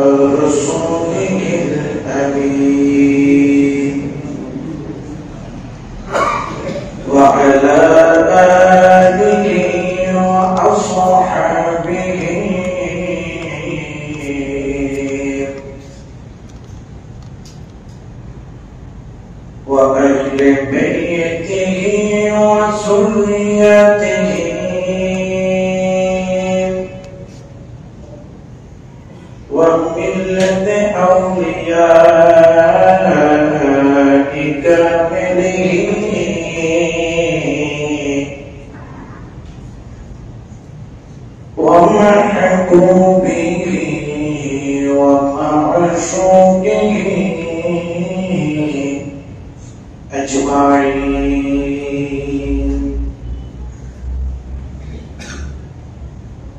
رسوله الأمين وعلى آله وأصحابه وأهل بيته وذريته وملة أوليائك كاملين ومحبوبه ومعشوقه أجمعين.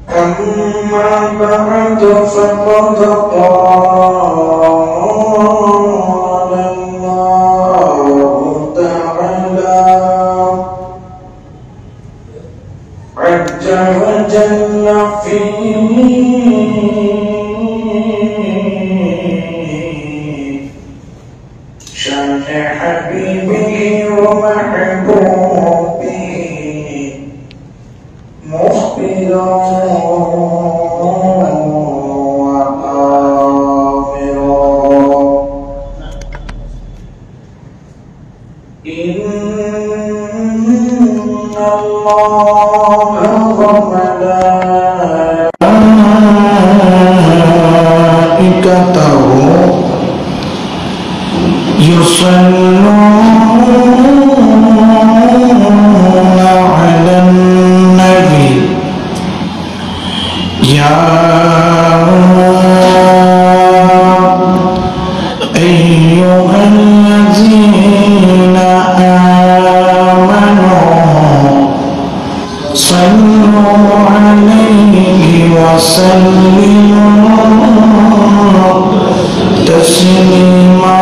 أما بعد فقد قال الله تعالى عز وجل في شأن حبيبه ومحبوبه مخبرا إن الله وملائكته يصلون على النبي يا أيها الذين صلوا عليه وسلموا تسليما.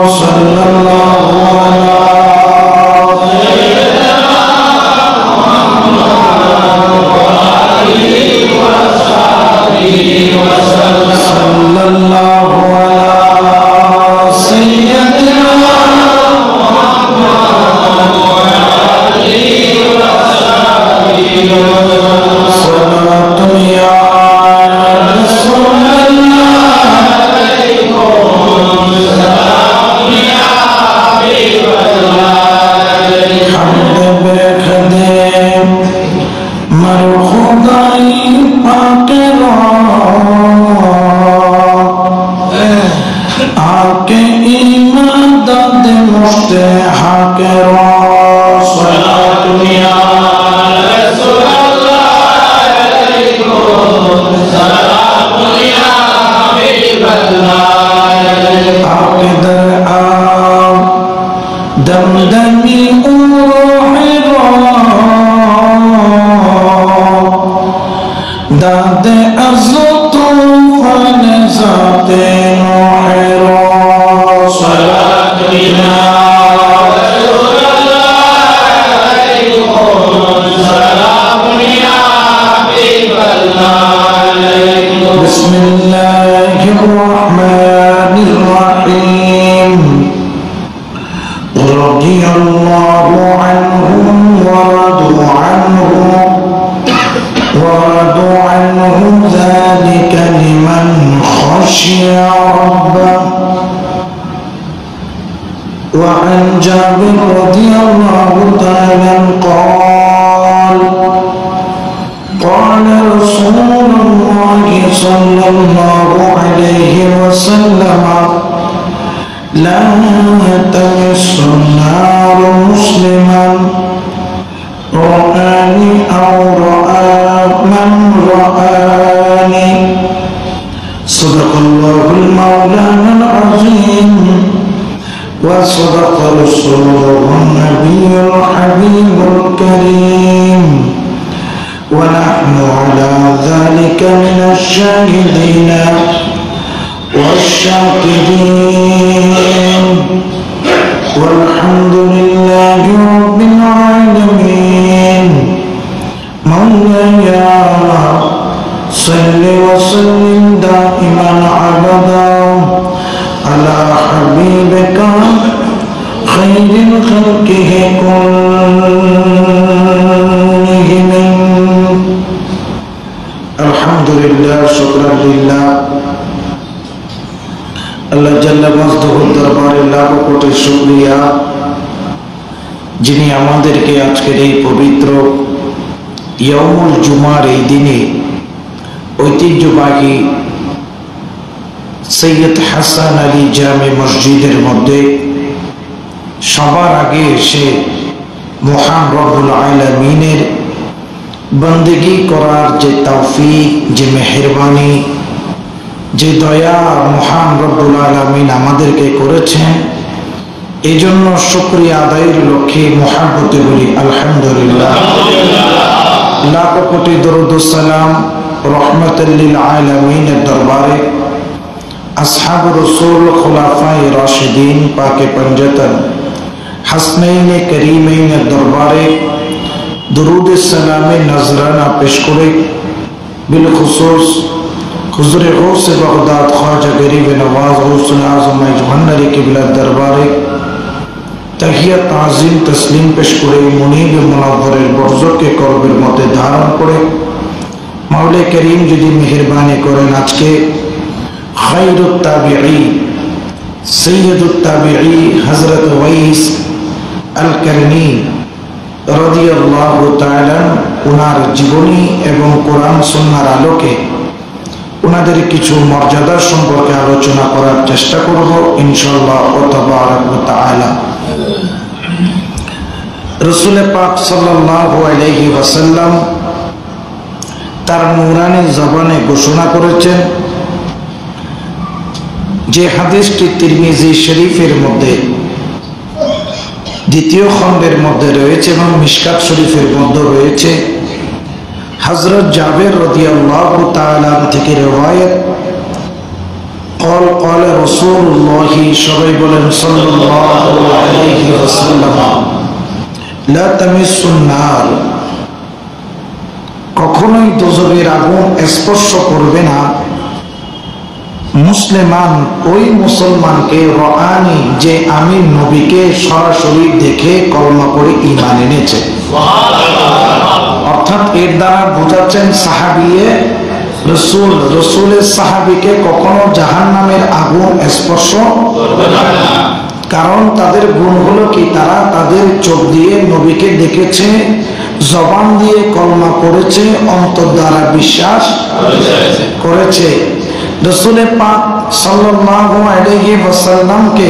صلى الله على سيدنا محمد وآله وصحبه وسلم. صلى الله على سيدنا محمد وآله صلاة يا رسول الله عليكم سلام يا حبيب الله حمد بخدم مرخدائی پاکرا آکے ایمان داد مشتحاکرا صلاة يا دمدمي روحي داد أزط فنزات روحي صلاة يا رسول الله عليكم سلام يا حبيب الله. بسم الله الرحمن الرحيم. رضي الله عنهم ورضوا عنه ذلك لمن خشي ربه. وعن جابر رضي الله تعالى قال قال رسول الله صلى الله عليه وسلم لا تمس النار مسلما رآني أو رأى من رآني. صدق الله المولانا العظيم وصدق رسوله النبي الحبيب الكريم ونحن على ذلك من الشاهدين والشاكرين والحمد لله رب العالمين. مولاي صل وسلم دائما আলহামদুলিল্লাহ। আল্লাহ জাল্লা মজদুর দরবারে লাখ কোটি শুকরিয়া, যিনি আমাদেরকে আজকের এই পবিত্র ইয়াউমুল জুমার এই দিনে ঐতিহ্যবাহী সৈয়দ হাসান আলী জামে মসজিদের মধ্যে সবার আগে এসে মহান রব্বুল আলামিনের বন্দেগি করার যে তৌফিক, যে মেহেরবানি, যে দয়া মহান রব্বুল আলামিন আমাদেরকে করেছেন, এই জন্য শুকরিয়া আদায়ের লক্ষ্যে মুহাব্বতে বলি আলহামদুলিল্লাহ। লাখ কোটি দরুদ ও সালাম রহমাতুল লিল আলামিনের দরবারে আসহাব রাসূল খুলাফায়ে রাশিদিন পাকে পঞ্জতন হাসনাইনে করিমাইনের দরবারে দরুদ সালামে নজরানা পেশ করে বিলখুসুস হুজুরে গৌস বাগদাদ খ্বাজা গরিব নওয়াজ গৌসুল আজম আজমান্নারি কিবলার দরবারে তাহিয়াত তাজিম তসলিম পেশ করে মুনিব মুনাব্বরের বরজকে করবের মধ্যে ধারণ করে মাওলা করিম যদি মেহেরবানি করেন আজকে খায়রুত তাবিঈ সৈয়দুত তাবিঈ হযরত ওয়াইস আল কারনী রাদিয়াল্লাহু তাআলা ওনার জীবনী এবং কোরআন সুন্নাহর আলোকে ওনাদের কিছু মর্যাদা সম্পর্কে আলোচনা করার চেষ্টা করব ইনশাআল্লাহ তাবারাক ওয়া তাআলা। রাসূল পাক সাল্লাল্লাহু আলাইহি ওয়াসাল্লাম তার নূরানী জবানে ঘোষণা করেছেন, যে হাদিসটি তিরমিজি শরীফের মধ্যে দ্বিতীয় খণ্ডের মধ্যে রয়েছে এবং মিশকাত শরীফের মধ্যে রয়েছে, হযরত জাবের রাদিয়াল্লাহু তাআলা থেকে রওয়ায়াত, قال قال رسول الله সবাই বলেন সাল্লাল্লাহু আলাইহি ওয়াসাল্লাম, লা তামিসুন নার, কখনোই দোজখের আগুন স্পর্শ করবে না মুসলমান ওই মুসলমানকে রাআনি, যে আমি নবীকে সরাসরি দেখে কলমা করে ঈমান এনেছে। অর্থাৎ এর দ্বারা বোঝাচ্ছেন সাহাবিয়ে রাসূল, রাসূলের সাহাবীকে কখনো জাহান্নামের আগুন স্পর্শ করবে না। কারণ তাদের গুণ হলো কি, তারা তাদের চোখ দিয়ে নবীকে দেখেছে, জবান দিয়ে কলমা পড়েছে, অন্তর দ্বারা বিশ্বাস করেছে। রাসূল পাক সাল্লাল্লাহু আলাইহি ওয়াসাল্লামকে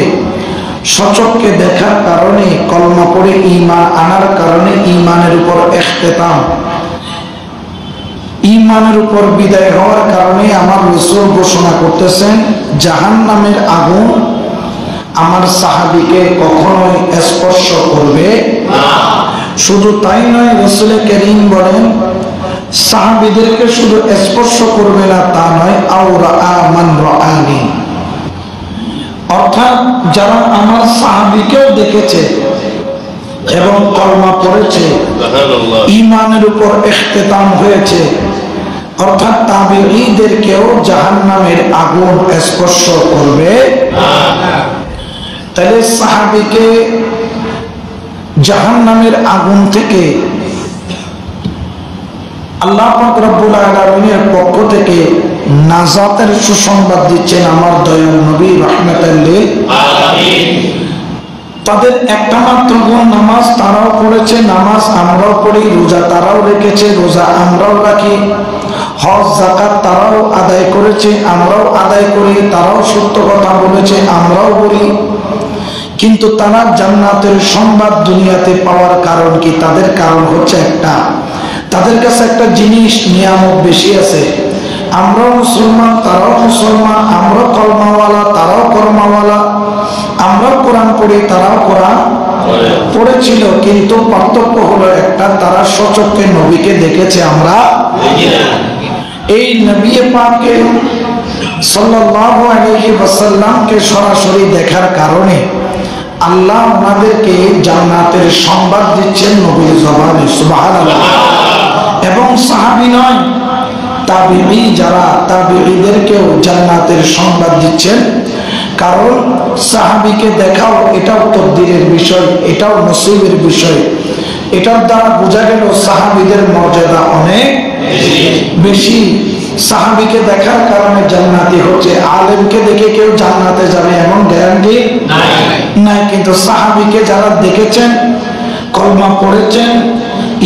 সচক্ষে দেখার কারণে, কলমা পড়ে ঈমান আনার কারণে ঈমানের উপর ইখতিতাম, ঈমানের উপর বিদায় হওয়ার কারণে আমার রাসূল ঘোষণা করতেছেন জাহান্নামের আগুন আমার সাহাবীকে কখনোই স্পর্শ করবে না। শুধু তাই নয়, রাসূল করিম বলেন সাহাবীদেরকে শুধু স্পর্শ করবে না তা নয়, আওরা মান রাআনি, অর্থাৎ যারা আমার সাহাবীকেও দেখেছে এবং কলমা পড়েছে, ঈমানের উপর ইখতিতাম হয়েছে, অর্থাৎ তাবিঈদেরকেও জাহান্নামের আগুন স্পর্শ করবে না। তাহলে সাহাবীকে জাহান্নামের আগুন থেকে আল্লাহ পাক রব্বুল আলামিনের পক্ষ থেকে নাজাতের সুসংবাদ দিচ্ছেন আমার দয়াল নবী রাহমাতুল লিল আলামিন। তাদের একটা মাত্র গুণ নামাজ, তারাও পড়েছে, নামাজ আমরাও পড়ি, রোজা তারাও রেখেছে, রোজা আমরাও রাখি, হজ যাকাত তারাও আদায় করেছে, আমরাও আদায় করি, তারাও সত্য কথা বলেছে, আমরাও বলি। কিন্তু তারা জান্নাতের সংবাদ দুনিয়াতে পাওয়ার কারণ কি? তাদের কারণ হচ্ছে একটা, তাদের কাছে একটা জিনিস নিয়ামত বেশি আছে। আমরাও মুসলমান, তারাও মুসলমান, আমরাও কলমাওয়ালা, তারাও কলমাওয়ালা, আমরাও কোরআন পড়ি, তারাও কোরআন পড়েছিল, কিন্তু পার্থক্য হলো একটা, তারা সচক্ষে নবীকে দেখেছে, আমরা এই নবী পাককে সাল্লাল্লাহু আলাইহি ওয়াসাল্লামকে সরাসরি দেখার কারণে আল্লাহ ওনাদেরকে জান্নাতের সংবাদ দিচ্ছেন নবীর জবানে, সুবহানাল্লাহ। এবং সাহাবী নয়, তাবিঈ যারা, তাবিঈদেরকেও জান্নাতের সংবাদ দিচ্ছেন। কারণ সাহাবীকে দেখাও এটাও তকদিরের বিষয়, এটাও নসিবের বিষয়। এটার দ্বারা বোঝা গেল সাহাবীদের মর্যাদা অনেক বেশি। সাহাবীকে দেখার কারণে জান্নাতি হচ্ছে। আলেমকে দেখে কেউ জান্নাতে যাবে এমন গ্যারান্টি নাই। কিন্তু সাহাবীকে যারা দেখেছেন, কলমা পড়েছেন,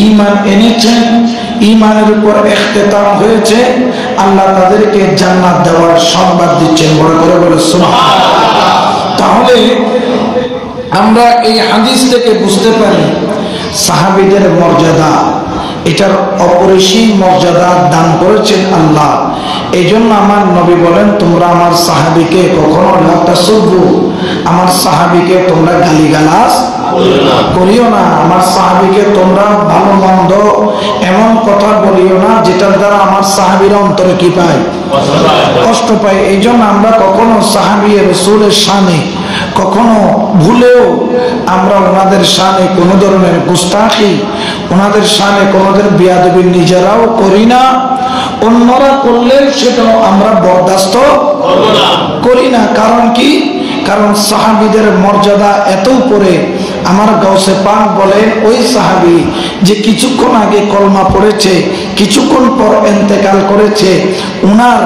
ঈমান এনেছেন, ঈমানের উপর ইখতিতাম হয়েছে, আল্লাহ তাদেরকে জান্নাত দেওয়ার সংবাদ দিচ্ছেন। বড় করে বলে সুবহানাল্লাহ। তাহলে আমরা এই হাদিস থেকে বুঝতে পারি সাহাবীদের মর্যাদা, এটার অপরিসীম মর্যাদা দান করেছেন আল্লাহ। এই জন্য আমার নবী বলেন, তোমরা আমার সাহাবীকে কখনো লা তাসুব্বু, আমার সাহাবীকে তোমরা গালিগালাজ করিও না, আমার সাহাবীকে তোমরা ভালো মন্দ এমন কথা বলিও না যেটার দ্বারা আমার সাহাবীরা অন্তরে কি পায়? কষ্ট পায়। এই জন্য আমরা কখনো সাহাবী রাসূলের শানে কখনো ভুলেও আমরা ওনাদের শানে কোনো ধরনের গুস্তাখি, ওনাদের শানে কোনোদের বেয়াদবি নিজেরাও করি না, অন্যরা করলে সেটাও আমরা বরদাস্ত করি না। কারণ কি? কারণ সাহাবীদের মর্যাদা এত উপরে। আমার গাউসে পাক বলেন, ওই সাহাবী যে কিছুক্ষণ আগে কলমা পড়েছে, কিছুক্ষণ পর ইন্তেকাল করেছে, উনার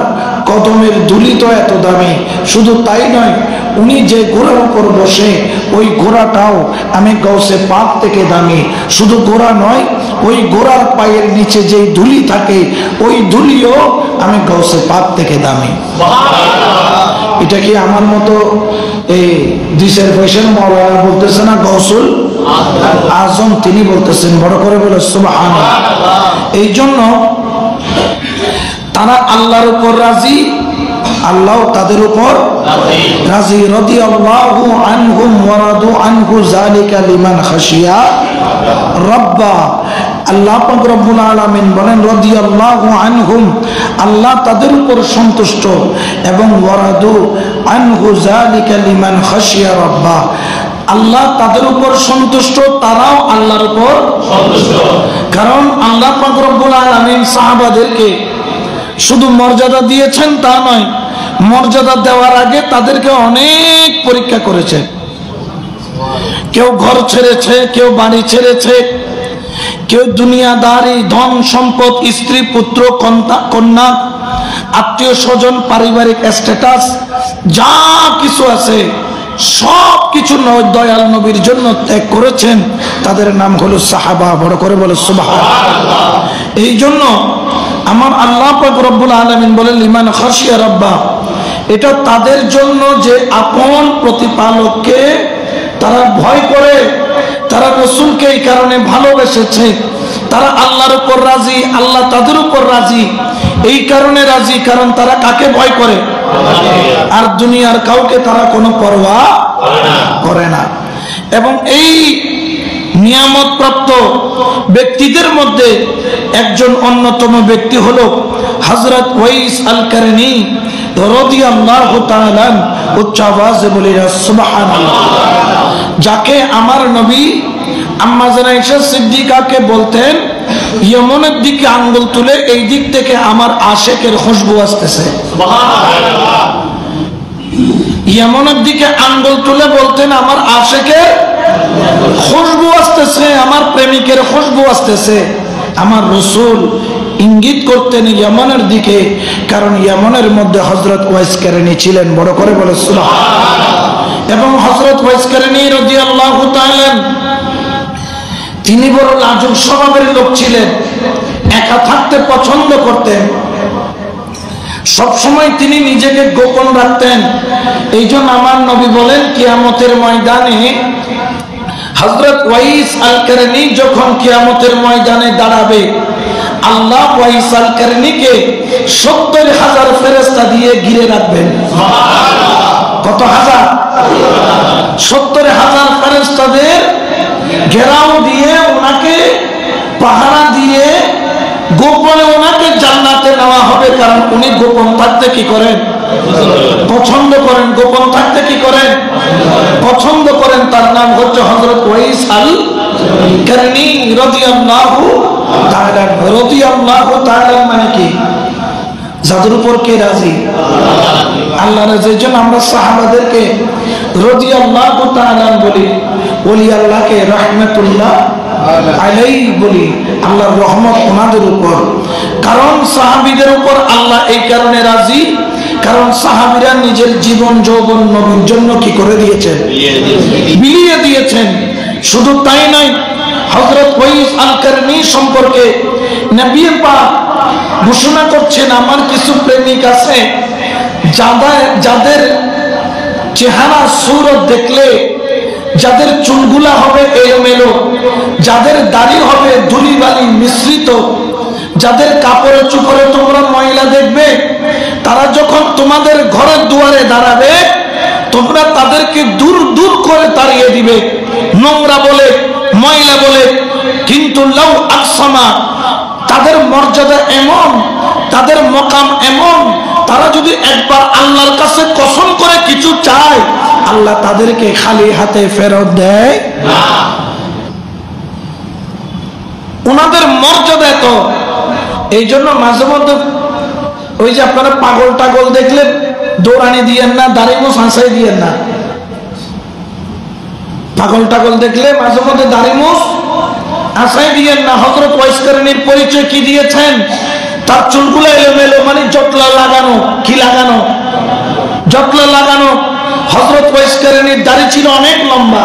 কদমের ধুলি তো এত দামি। শুধু তাই নয়, উনি যে ঘোড়ার উপর বসে ওই ঘোড়াটাও আমি গাউসে পাক থেকে দামি। শুধু ঘোড়া নয়, ওই ঘোড়ার পায়ের নিচে যে ধুলি থাকে ওই ধুলিও আমি গাউসে পাক থেকে দামি। এটা কি আমার মতো এই দিশের পয়সার মাওলানা বলতেছে না, গৌসুল আজম তিনি বলতেছেন। বড় করে বলে সুবহানাল্লাহ। এই জন্য তারা আল্লাহর উপর রাজি, আল্লাহ তাদের উপর রাজি। রাদিয়াল্লাহু আনহুম ওয়া রাদু আনহু যালিকা লিমান খাশিয়া রাব্বা। আল্লাহ পাক রব্বুল আলামিন বলেন, রাদিয়াল্লাহু আনহুম, আল্লাহ তাদের উপর সন্তুষ্ট, এবং ওয়া রাদু আনহু যালিকা লিমান খাশিয়া রাব্বা, আল্লাহ তাদের উপর সন্তুষ্ট, তারাও আল্লাহর উপর সন্তুষ্ট। কারণ আল্লাহ পাক রব্বুল আলামিন সাহাবাদেরকে শুধু মর্যাদা দিয়েছেন তা নয়, মর্যাদা দেওয়ার আগে তাদেরকে অনেক পরীক্ষা করেছে। কেউ ঘর ছেড়েছে, কেউ বাড়ি ছেড়েছে, কেউ দুনিয়াদারি, ধন সম্পদ, স্ত্রী পুত্র কন্যা, আত্মীয় স্বজন, পারিবারিক স্ট্যাটাস যা কিছু আছে সব কিছু দয়াল নবীর জন্য ত্যাগ করেছেন। তাদের নাম হলো সাহাবা। বড় করে বলে সুবহানাল্লাহ। এই জন্য আমার আল্লাহ পাক রব্বুল আলামিন বলেন, লিমান খাশিয়া রাব্বা, এটা তাদের জন্য যে আপন প্রতিপালককে তারা ভয় করে, তারা রাসূলকে এই কারণে ভালোবেসেছে, তারা আল্লাহর উপর রাজি, আল্লাহ তাদের উপর রাজি। এই কারণে রাজি কারণ তারা কাকে ভয় করে? আর দুনিয়ার কাউকে তারা কোনো পরোয়া করে না। এবং এই নিয়ামত প্রাপ্ত ব্যক্তিদের মধ্যে একজন অন্যতম ব্যক্তি হলো হযরত ওয়াইস আল কারনী রাদিয়াল্লাহু তাআলা। উচ্চ আওয়াজে বলি সুবহানাল্লাহ। যাকে আমার নবী আম্মা জান আয়েশা সিদ্দিকাকে বলতেন, ইয়েমেনের দিকে আঙ্গুল তুলে এই দিক থেকে আমার আশেকের খুশবু আসতেছে। সুবহানাল্লাহ। ইয়েমেনের দিকে আঙ্গুল তুলে বলতেন, আমার আশেকের খুশবু আসতেছে, আমার প্রেমিকের খুশবু আসতেছে। আমার রাসূল ইঙ্গিত করতেন ইয়েমেনের দিকে, কারণ ইয়েমেনের মধ্যে হযরত ওয়াইস কারনী ছিলেন। বড় করে বলে সুবহানাল্লাহ। এবং হযরত ওয়াইস কারনী রাদিয়াল্লাহু তাআলা তিনি বড় লাজুক স্বভাবের লোক ছিলেন, একা থাকতে পছন্দ করতেন, সবসময় তিনি নিজেকে গোপন রাখতেন। এই জন্য আমার নবী বলেন, কিয়ামতের ময়দানে হযরত ওয়াইস আল কারনী যখন কিয়ামতের ময়দানে দাঁড়াবে, আল্লাহ ওয়াইস আল কারনীকে ৭০,০০০ ফেরেশতা দিয়ে ঘিরে রাখবেন। সুবহানাল্লাহ। কত হাজার? ৭০,০০০ ফেরেশতাদের ঘেরাও দিয়ে ওনাকে পাহারা দিয়ে গোপনে ওনাকে জান্নাতে নেওয়া হবে। কারণ উনি গোপন থাকতে কি করেন? পছন্দ করেন। গোপন থাকতে কি করেন? পছন্দ করেন। তার নাম হচ্ছে হযরত ওয়াইস আল কারনী রাদিয়াল্লাহু তাআলা। রাদিয়াল্লাহু তাআলা মানে কি? যাদের উপর কে রাজি? আল্লাহ রাজি। এই জন্য আমরা সাহাবাদেরকে রাদিয়াল্লাহু তাআলা বলি, ওলি আল্লাহকে রাহমাতুল্লাহ আলাইহি বলি। আল্লাহর রহমত ওনাদের উপর। কারণ সাহাবীদের উপর আল্লাহ এই কারণে রাজি, কারণ সাহাবীরা নিজের জীবন যৌবন নবীর জন্য কি করে দিয়েছেন, বিলিয়ে দিয়েছেন। শুধু তাই নয়, হযরত ওয়াইস আল-কারনী সম্পর্কে নবী পাক ঘোষণা করছেন, আমার কিছু প্রেমিক আছে যাদের চেহারা সুরত দেখলে, যাদের চুলগুলা হবে এলোমেলো, যাদের দাড়ি হবে ধুলিবালি মিশ্রিত, যাদের কাপড়ে চোপড়ে তোমরা ময়লা দেখবে, তারা যখন তোমাদের ঘরের দুয়ারে দাঁড়াবে তোমরা তাদেরকে দূর দূর করে তাড়িয়ে দিবে, নোংরা বলে, ময়লা বলে। কিন্তু লাউ আকসামা, তাদের মর্যাদা এমন, তাদের মকাম এমন, তারা যদি একবার আল্লাহর কাছে কসম করে কিছু চায়, আল্লাহ তাদেরকে খালি হাতে ফেরত দেয় না। ওনাদের মর্যাদা তো এই জন্য মাঝে মধ্যে ওই যে আপনারা পাগল টাগল দেখলে দৌড়ানি দিয়েন না, দাড়ি মুছ হাসাই দিয়েন না। পাগল টাগল দেখলে মাঝে মধ্যে দাড়ি মুছ হাসাই দিয়েন না। হযরত ওয়াইস কারনীর পরিচয় কি দিয়েছেন? তার চুলগুলো এলোমেলো, মানে জটলা লাগানো। কি লাগানো? জটলা লাগানো। হযরত ওয়াইস কারনীর দাড়ি ছিল অনেক লম্বা,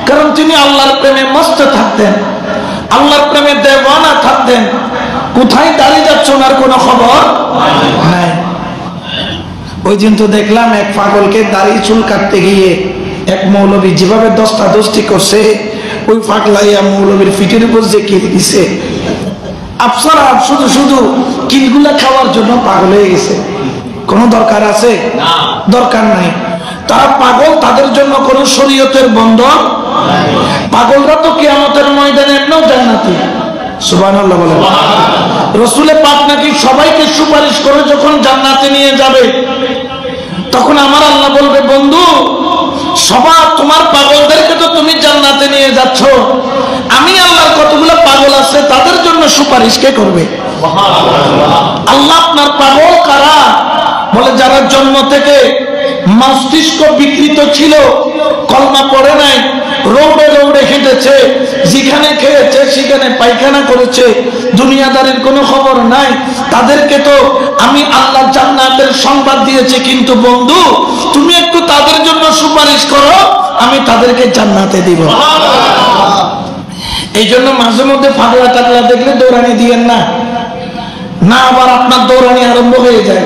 কারণ তিনি আল্লাহর প্রেমে মস্ত থাকতেন, আল্লাহর প্রেমে দেওয়ানা থাকতেন। কোথায় দাঁড়িয়ে যাচ্ছে ওনার কোনো খবর নাই। ওই দিন তো দেখলাম এক পাগলকে দাড়ি চুল কাটতে গিয়ে এক মৌলবী যেভাবে দস্তাদস্তি করছে, ওই পাগলাইয়া মৌলবীর ফিটের উপর যে কিল দিছে, আফসারা শুধু শুধু কিলগুলা খাওয়ার জন্য পাগল হয়ে গেছে। কোনো দরকার আছে? দরকার নাই। তারা পাগল, তাদের জন্য কোনো শরীয়তের বন্ধন। পাগলরা তো কিয়ামতের ময়দানে এমনিও জান্নাতি। সুবহানাল্লাহ বলেন। রাসূলে পাক নাকি সবাইকে সুপারিশ করে যখন জান্নাতে নিয়ে যাবে, তখন আমার আল্লাহ বলবে, বন্ধু সবার তোমার পাগলদেরকে তো তুমি জান্নাতে নিয়ে যাচ্ছ, আমি আল্লাহর কতগুলো পাগল আছে তাদের জন্য সুপারিশ কে করবে? আল্লাহ আপনার পাগল কারা? বলে যারা জন্ম থেকে মস্তিষ্ক বিকৃত ছিল, কলমা পড়ে নাই, রৌডে রৌডে হেঁটেছে, যেখানে খেয়েছে সেখানে পায়খানা করেছে, দুনিয়াদারির কোনো খবর নাই, তাদেরকে তো আমি আল্লাহ জান্নাতের সংবাদ দিয়েছি। কিন্তু বন্ধু তুমি একটু তাদের জন্য সুপারিশ করো, আমি তাদেরকে জান্নাতে দিব। এই জন্য মাঝে মধ্যে পাগলা টাগলা দেখলে দৌড়ানি দিয়েন না, না আবার আপনার দৌড়ানি আরম্ভ হয়ে যায়।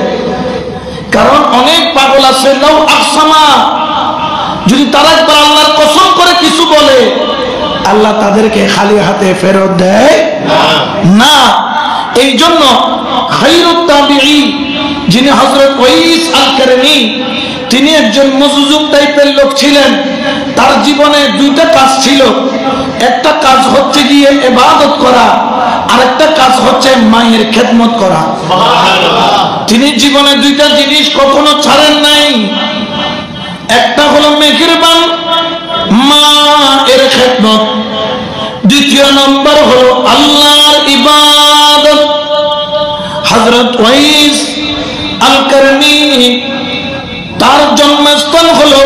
কারণ অনেক পাগল আছে, লাউ আকসামা, যদি তারা একবার আল্লাহর কসম করে কিছু বলে, আল্লাহ তাদেরকে খালি হাতে ফেরত দেয় না। এই জন্য খায়রুত তাবিঈন যিনি হযরত ওয়াইস আল-কারনী, তিনি একজন মজজুব টাইপের লোক ছিলেন। তার জীবনে দুইটা কাজ ছিল, একটা কাজ হচ্ছে গিয়ে ইবাদত করা, আরেকটা কাজ হচ্ছে মায়ের খেদমত করা। তিনি জীবনে দুইটা জিনিস কখনো ছাড়েন নাই। একটা হলো মেহেরবান মা এর খেদমত, দ্বিতীয় নম্বর হলো আল্লাহর ইবাদত। হযরত ওয়াইস আল-কারনী তার জন্মস্থান হলো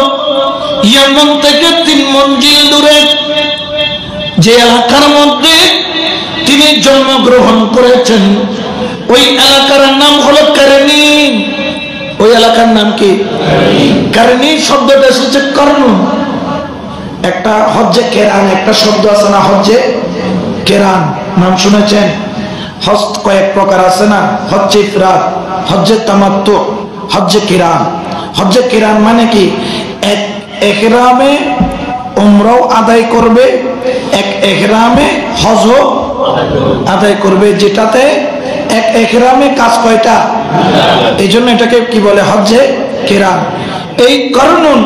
ইয়ামান থেকে 3 মঞ্জিল দূরে, যে এলাকার মধ্যে তিনি জন্মগ্রহণ করেছেন ওই এলাকার নাম হলো কারনী। ওই এলাকার নাম কি? কারনী শব্দটা এসেছে কর্নুন। একটা হজ্জে কেরান একটা শব্দ আছে না, হজ্জে কেরান নাম শুনেছেন? হজ কয়েক প্রকার আছে না, হজ্জে ইফরাদ, হজ্জে তামাত্তু, হজ্জে কিরান। হজ্জে কিরান মানে কি? এক ইহরামে উমরাও আদায় করবে, এক ইহরামে হজও আদায় করবে, যেটাতে এক ইহরামে কাজ কয়টা? এই জন্য এটাকে কি বলে? হজ্জে কিরান। এই কর্নুন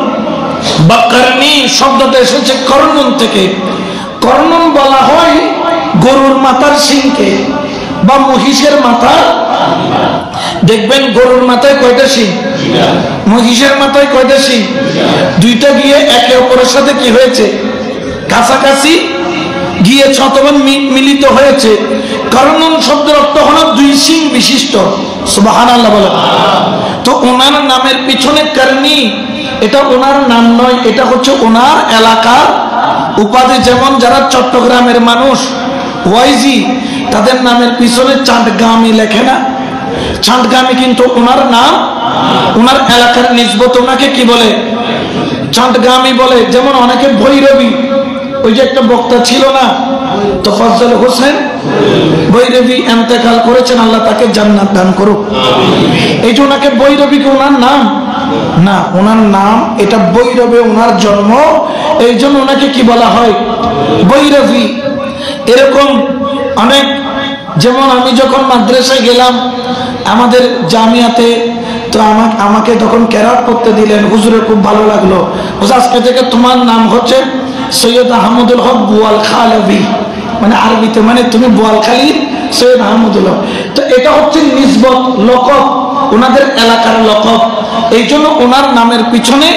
বা কারনী শব্দটা এসেছে কর্নুন থেকে। কর্নুন বলা হয় গরুর মাথার শিংকে বা মহিষের মাথা। দেখবেন গরুর মাথায় কয়টা শিং, মহিষের মাথায় কয়টা শিং? দুইটা গিয়ে একে অপরের সাথে কি হয়েছে? কাছাকাছি গিয়েছে অথবা মিলিত হয়েছে। কর্নুন শব্দের অর্থ হলো 2 শিং বিশিষ্ট। সুবহানাল্লাহ বলে। তো ওনার নামের পিছনে কারনী, এটা ওনার নাম নয়, এটা হচ্ছে ওনার এলাকার উপাধি। যেমন যারা চট্টগ্রামের মানুষ ওয়াইজি, তাদের নামের পিছনে চাঁদগামী লেখে না? চাঁদগামী কিন্তু ওনার নাম, ওনার এলাকার নিসবত ওনাকে কি বলে? চাঁদগামী বলে। যেমন অনেকে ভৈরবী, ওই যে একটা বক্তা ছিল না তোফাজ্জল হোসেন ভৈরবী, ইন্তেকাল করেছেন, আল্লাহ তাকে জান্নাত দান করুক। এই যে ওনাকে ভৈরবী কি ওনার নাম? না, ওনার নাম এটা ভৈরবে ওনার জন্ম, এই জন্য ওনাকে কি বলা হয়? ভৈরবী। এরকম অনেক, যেমন আমি যখন মাদ্রাসায় গেলাম আমাদের জামিয়াতে, তো আমাকে তখন কেরাত করতে দিলেন, হুজুরের খুব ভালো লাগলো। আজকে থেকে তোমার নাম হচ্ছে সৈয়দ আহমদুল হক বুয়াল খালবি, মানে আরবিতে মানে তুমি বোয়ালখালী সৈয়দ আহমদুল হক। তো এটা হচ্ছে নিসবত, লকব, ওনাদের এলাকার লকব। এই জন্য ওনার নামের পিছনে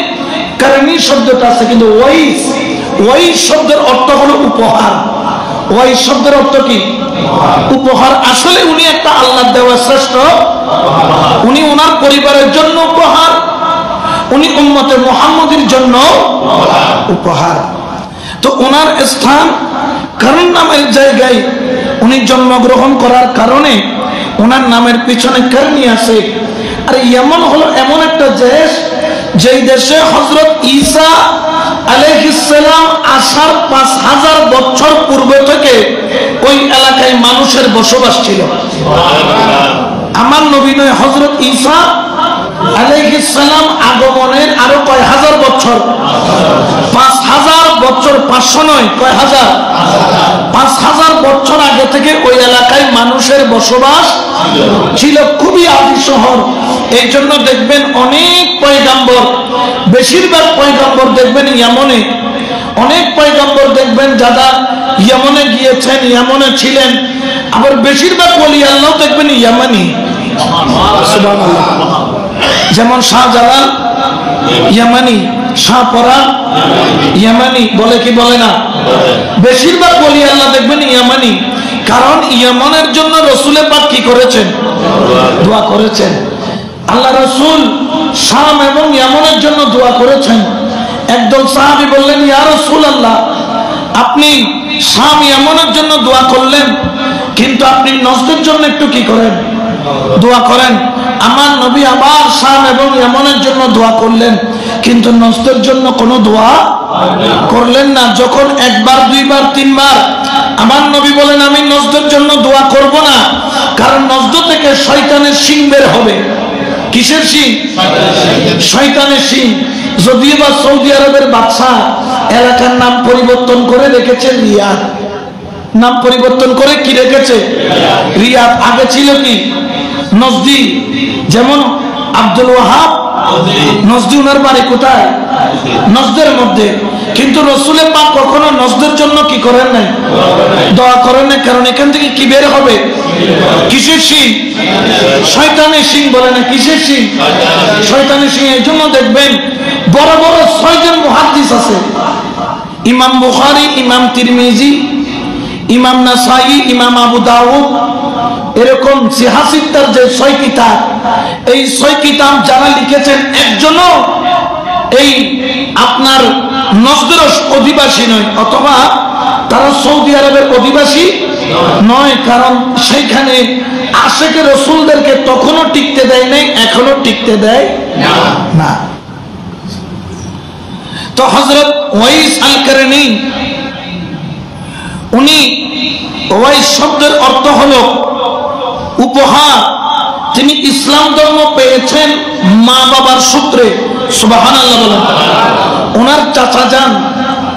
কারণী শব্দটা আছে। কিন্তু ওয়াইস শব্দের অর্থ হলো উপহার। ওয়াইস শব্দের অর্থ কি? উপহার। আসলে উনি একটা আল্লাহ দেওয়া শ্রেষ্ঠ, উনি ওনার পরিবারের জন্য উপহার, উনি উম্মতে মুহাম্মদের জন্য উপহার। তো ওনার স্থান কারণ নামের জায়গায় উনি জন্মগ্রহণ করার কারণে ওনার নামের পিছনে কারণী আছে। আর ইয়েমন হলো এমন একটা দেশ, যেই দেশে হযরত ঈসা আলাইহিস সালাম আসার 5000 বছর পূর্বে থেকে ওই এলাকায় মানুষের বসবাস ছিল। আমার নবী নয়, হযরত ঈসা আলাইহিস সালাম আগমনের আরো কয় হাজার বছর, 5000 বছর, 500 নয়, কয় হাজার, 5000 বছর আগে থেকে ওই এলাকায় মানুষের বসবাস ছিল। খুবই আদি শহর। এই জন্য দেখবেন অনেক পয়গাম্বর, বেশিরভাগ পয়গাম্বর দেখবেন ইয়েমনে, অনেক পয়গাম্বর দেখবেন যারা ইয়েমনে গিয়েছেন, ইয়েমনে ছিলেন। আবার বেশিরভাগ ওলি আল্লাহ দেখবেন ইয়েমানি। সুবহানাল্লাহ। যেমন শাহজালাল ইয়েমানি, শাহপরান ইয়েমানি, বলে কি বলে না? বেশিরভাগ ওলি আল্লাহ দেখবেন ইয়েমানি। কারণ ইয়েমনের জন্য রাসূল পাক কি করেছেন? দোয়া করেছেন। আল্লাহ রাসূল শাম এবং ইয়েমনের জন্য দোয়া করেছেন। একদল সাহাবী বললেন, ইয়া রাসূলুল্লাহ, আপনি শাম ইয়েমনের জন্য দোয়া করলেন, কিন্তু আপনি নজদের জন্য একটু কি করেন? দোয়া করেন। আমার নবী আবার শাম এবং ইয়েমনের জন্য দোয়া করলেন, কিন্তু নজদের জন্য কোনো দোয়া করলেন না। যখন একবার, দুইবার, তিনবার আমার নবী বলেন, আমি নজদের জন্য দোয়া করব না, কারণ নজদ থেকে শয়তানের শিং বের হবে। কিসের শিং? শয়তানের শিং। যদিও বা সৌদি আরবের বাদশা এলাকার নাম পরিবর্তন করে রেখেছে রিয়াদ, নাম পরিবর্তন করে কি রেখেছে? রিয়াদ। আগে ছিল কি? নজদি। যেমন আব্দুল ওয়াহাব নজদি, ওনার বাড়ি কোথায়? নজদের মধ্যে। কিন্তু রাসূল পাক কখনো নজদের জন্য কি করেন নাই? দোয়া করেন নাই। কারণ এখান থেকে কি বের হবে? কিসের শিং? শয়তানের শিং। বলে না কিসের শিং? শয়তানের শিং। এই জন্য দেখবেন বড় বড় 6 জন মুহাদ্দিস আছে, ইমাম বুখারী, ইমাম তিরমিজি, ইমাম নাসাই, ইমাম আবু দাউদ, এরকম সিহাসিত্তার যে 6 কিতাব, এই 6 কিতাব যারা লিখেছেন একজনও এই আপনার নজদের অধিবাসী নয়, অথবা তারা সৌদি আরবের অধিবাসী নয়। কারণ সেইখানে আশেকে রাসূলদেরকে তখনও টিকতে দেয় নাই, এখনো টিকতে দেয় না। তো হযরত ওয়াইস আল-কারনী, উনি, ওয়াইস শব্দের অর্থ হলো উপহার। তিনি ইসলাম ধর্ম পেয়েছেন মা বাবার সূত্রে। সুবহানাল্লাহ বলেন। ওনার চাচা যান,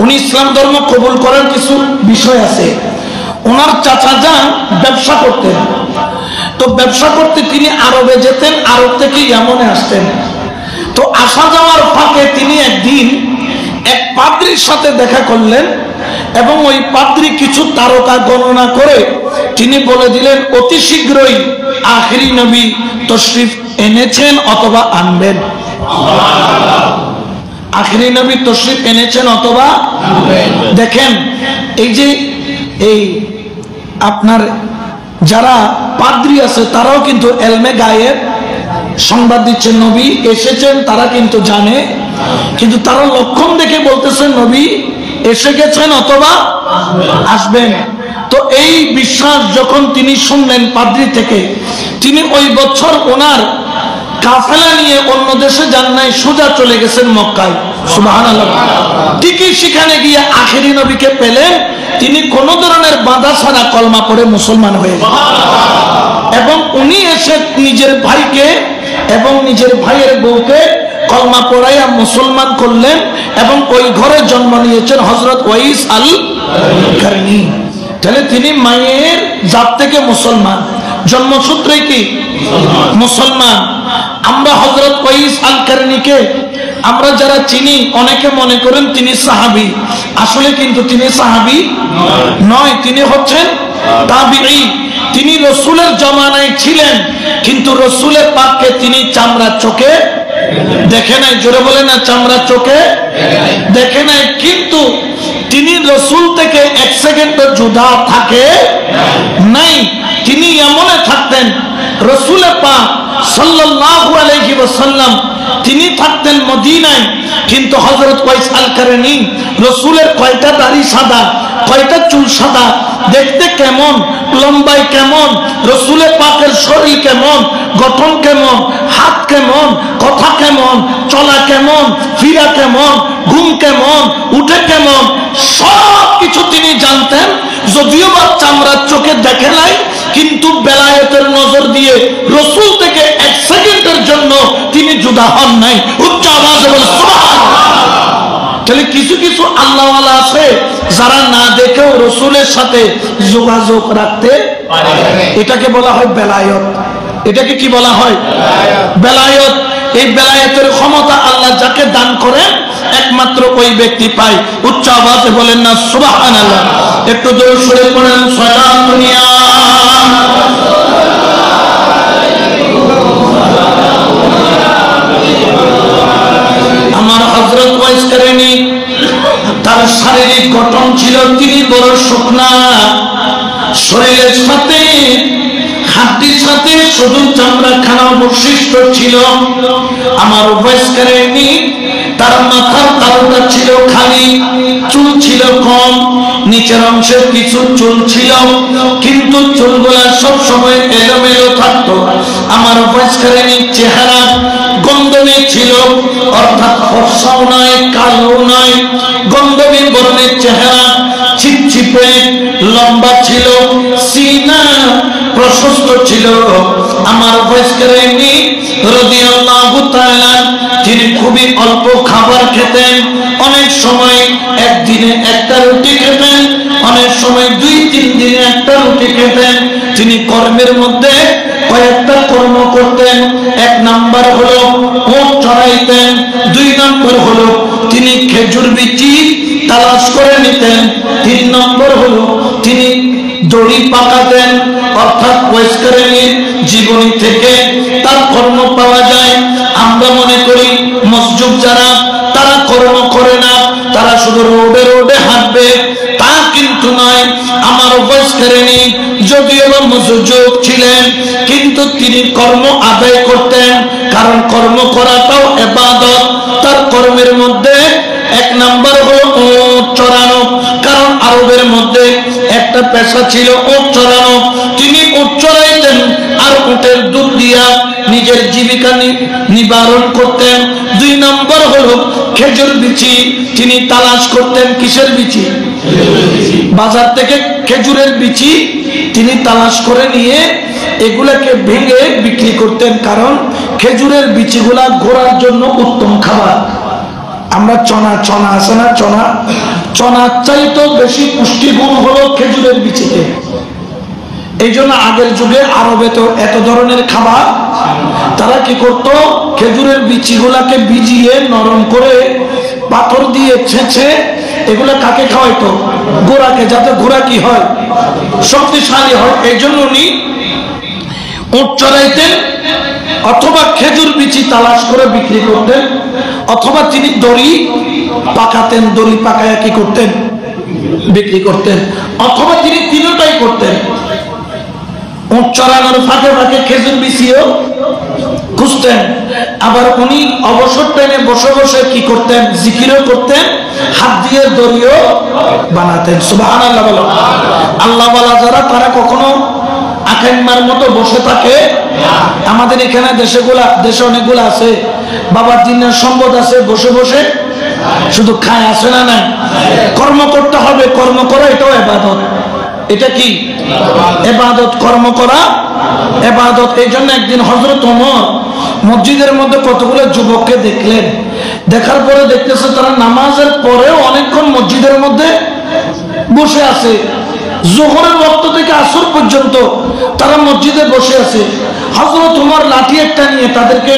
উনি ইসলাম ধর্ম কবুল করার কিছু বিষয় আছে। ওনার চাচা যান ব্যবসা করতেন। তো ব্যবসা করতে তিনি আরবে যেতেন, আরব থেকে ইয়েমনে আসতেন। তো আসা যাওয়ার ফাঁকে তিনি একদিন এক পাদ্রীর সাথে দেখা করলেন, এবং ওই পাদ্রী কিছু তারকা গণনা করে তিনি বলে দিলেন, অতি শীঘ্রই আখিরি নবী তশরিফ এনেছেন অথবা আনবেন। আখিরি নবী তশরিফ এনেছেন অথবা দেখেন, এই যে এই আপনার যারা পাদ্রী আছে তারাও কিন্তু এলমে গায়েব সংবাদ দিচ্ছেন, নবী এসেছেন তারা কিন্তু জানে, কিন্তু তারা লক্ষণ দেখে বলতেছেন নবী এসে গেছেন অথবা আসবেন। তো এই বিশ্বাস যখন তিনি শুনলেন পাদ্রী থেকে, তিনি ওই বছর ওনার কাফেলা নিয়ে অন্য দেশে যান নাই, সোজা চলে গেছেন মক্কায়। সুবহানাল্লাহ। ঠিকই সেখানে গিয়ে আখেরি নবীকে পেলেন, তিনি কোন ধরনের বাধা ছাড়া কলমা পড়ে মুসলমান হয়ে গেলেন। এবং উনি এসে নিজের ভাইকে এবং নিজের ভাইয়ের বউকে কলমা পড়াইয়া মুসলমান করলেন, এবং ওই ঘরে জন্ম নিয়েছেন হযরত ওয়াইস আল কারনী। তাহলে তিনি মায়ের জাত থেকে মুসলমান, জন্মসূত্রে কি মুসলমান। আমরা হযরত ওয়াইস আল কারনীকে আমরা যারা চিনি, অনেকে মনে করেন তিনি সাহাবী, আসলে কিন্তু তিনি সাহাবী নয়, তিনি হচ্ছেন তাবিঈ। তিনি রাসূলের জামানায় ছিলেন, কিন্তু রাসূলের পাককে তিনি চামড়ার চোখে দেখে নাই। জোরে বলে না, চামড়ার চোখে দেখে নাই, কিন্তু তিনি রাসূল থেকে এক সেকেন্ডও জুদা থাকে নাই। তিনি এমনে থাকতেন, রাসূলের পাক সাল্লাল্লাহু আলাইহি ওয়াসাল্লাম তিনি থাকতেন মদিনায়, কিন্তু হযরত ওয়াইস আল কারনী রাসূলের কয়টা দাড়ি সাদা, কয়টা চুল সাদা, দেখতে কেমন, লম্বাই কেমন, রাসূলের পাকের শরীর কেমন, গঠন কেমন, হাত কেমন, কথা কেমন, চলা কেমন, ফিরা কেমন, ঘুম কেমন, উঠে কেমন, সব কিছু তিনি জানতেন। যদিও বা চামড়ার চোখে দেখে নাই, কিন্তু বেলায়েতের নজর দিয়ে রাসূল থেকে এক সেকেন্ডের জন্য তিনি জুদা হন নাই। উচ্চ আওয়াজে বলে সুবহানাল্লাহ। তাহলে কিছু কিছু আল্লাহওয়ালা আছে যারা না দেখেও রাসূলের সাথে যোগাযোগ রাখতে পারে, এটাকে বলা হয় বেলায়েত। এটাকে কি বলা হয়? বেলায়েত। এই বেলায়েতের ক্ষমতা আল্লাহ যাকে দান করেন একমাত্র ওই ব্যক্তি পায়। উচ্চ আওয়াজে বলেন না সুবহানাল্লাহ। একটু জোরে সুরে পড়েন সালাতুনিয়া। আমার হযরত ওয়াইস কারনী, তার শারীরিক গঠন ছিল তিনি বড় শুকনা, শরীরের সাথে হাড্ডির সাথে শুধু চামড়া খানা অবশিষ্ট ছিল। আমার ওয়াইস কারনী তার মাথার তালুটা ছিল খালি, চুল ছিল কম, নিচের অংশে কিছু চুল ছিল, কিন্তু চুলগুলা সব সময় এলোমেলো থাকতো। আমার ওয়াইস কারনীর চেহারা গন্ধবী ছিল, অর্থাৎ ফর্সাও নয়, কালো নয়, গন্ধবী বর্ণের চেহারা, ছিপছিপে, লম্বা ছিল, সিনা প্রশস্ত ছিল। আমার ওয়াইস কারনী রাদিয়াল্লাহু তাআলা তিনি খুবই অল্প খাবার খেতেন। অনেক সময় একদিনে একটা রুটি খেতেন, অনেক সময় 2-3 দিনে একটা রুটি খেতেন। তিনি কর্মের মধ্যে কয়েকটা কর্ম করতেন। 1 নাম্বার হলো উট চড়াইতেন, 2 নাম্বার হলো তিনি খেজুর বিচি তালাশ করে নিতেন, 3 নম্বর হলো তিনি দড়ি পাকাতেন। অর্থাৎ ওয়াইস কারনীর জীবনী থেকে তার কর্ম পাওয়া যায়। আমরা মনে করি মসজুদ যারা, তারা কর্ম করে না, তারা শুধু রোডে রোডে হাঁটবে, তা কিন্তু নয়। আমার ওয়াইস কারনী যদিও বা মসজুদ ছিলেন, কিন্তু তিনি কর্ম আদায় করতেন, কারণ কর্ম করাটাও ইবাদত। তার কর্মের মধ্যে 1 নাম্বার হলো উট চড়ানো, কারণ আরবের মধ্যে একটা পেশা ছিল উট চড়ানো। তিনি উট চড়াইতেন আর উটের দুধ দিয়া নিজের জীবিকা নিবারণ করতেন। 2 নম্বর হলো খেজুর বিচি তিনি তালাশ করতেন। কিসের বিচি? বাজার থেকে খেজুরের বিচি তিনি তালাশ করে নিয়ে এগুলাকে ভেঙে বিক্রি করতেন, কারণ খেজুরের বিচিগুলা ঘোড়ার জন্য উত্তম খাবার। আমরা চনা আছে না, চনার চাইতেও বেশি পুষ্টিগুণ হলো খেজুরের বিচিতে। এই জন্য আগের যুগে আরবে তো এত ধরনের খাবার, তারা কি করত, খেজুরের বিচিগুলাকে ভিজিয়ে নরম করে পাথর দিয়ে ছেঁচে এগুলা কাকে খাওয়াইতো? ঘোড়াকে, যাতে ঘোড়া কি হয়, শক্তিশালী হয়। এই জন্য উনি উট চড়াইতেন, অথবা খেজুর বিচি তালাশ করে বিক্রি করতেন, অথবা তিনি দড়ি পাকাতেন, দড়ি পাকায়া কি করতেন, বিক্রি করতেন, অথবা তিনি তিনটাই করতেন। উট চড়ানোর ফাঁকে ফাঁকে খেজুর বিচিও খুঁজতেন। আবার উনি অবসর টাইমে বসে বসে কি করতেন? জিকিরও করতেন, হাত দিয়ে দড়িও বানাতেন। সুবহানাল্লাহ বলো। আল্লাহ ওয়ালা যারা তারা কখনো আকাইম্মার মতো বসে থাকে। আমাদের এখানে দেশে অনেকগুলো আছে, বাবার জিনের সম্পদ আছে, বসে বসে শুধু খায়, আছে না নাই? কর্ম করতে হবে, কর্ম করা এটাও ইবাদত। এটা কি ইবাদত? কর্ম করা ইবাদত। এই জন্য একদিন হযরত ওমর মসজিদের মধ্যে কতগুলো যুবককে দেখলেন। দেখার পরে দেখতেছে তারা নামাজের পরেও অনেকক্ষণ মসজিদের মধ্যে বসে আছে। যোহরের ওয়াক্ত থেকে আসর পর্যন্ত তারা মসজিদে বসে আছে। হযরত ওমর লাঠি একটা নিয়ে তাদেরকে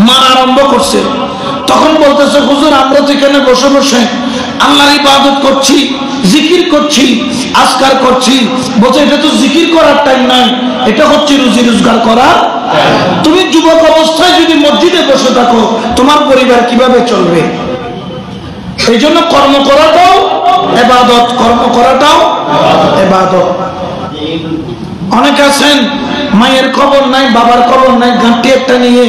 মারা আরম্ভ করছে। তখন বলতেছে, হুজুর আমরা তো এখানে বসে বসে আল্লাহর ইবাদত করছি, জিকির করছি, আজকার করছি। বলছে এটা তো জিকির করার টাইম নাই, এটা হচ্ছে রুজি রোজগার করার। তুমি যুবক অবস্থায় যদি মসজিদে বসে থাকো, তোমার পরিবার কিভাবে চলবে? এই জন্য কর্ম করাটাও ইবাদত, কর্ম করাটাও ইবাদত। অনেক আছেন মায়ের খবর নাই, বাবার খবর নাই, গাঁটি একটা নিয়ে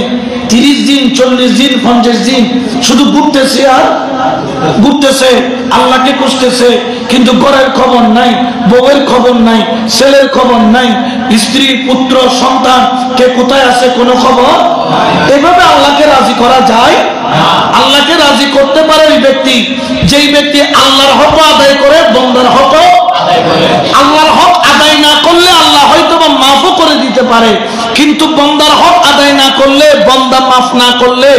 30 দিন 40 দিন 50 দিন শুধু ঘুরতেছে আর ঘুরতেছে, আল্লাহকে খুঁজতেছে, কিন্তু ঘরের খবর নাই, বউয়ের খবর নাই, ছেলের খবর নাই, স্ত্রী পুত্র সন্তান কে কোথায় আছে কোনো খবর। এভাবে আল্লাহকে রাজি করা যায়? আল্লাহকে রাজি করতে পারে ওই ব্যক্তি যেই ব্যক্তি আল্লাহর হক আদায় করে, বান্দার হক আদায় করে। আল্লাহর হক আদায় না করলে আল্লাহ হয়তো বা মাফও করে দিতে পারে, কিন্তু বান্দার হক আদায় না করলে, বান্দা মাফ না করলে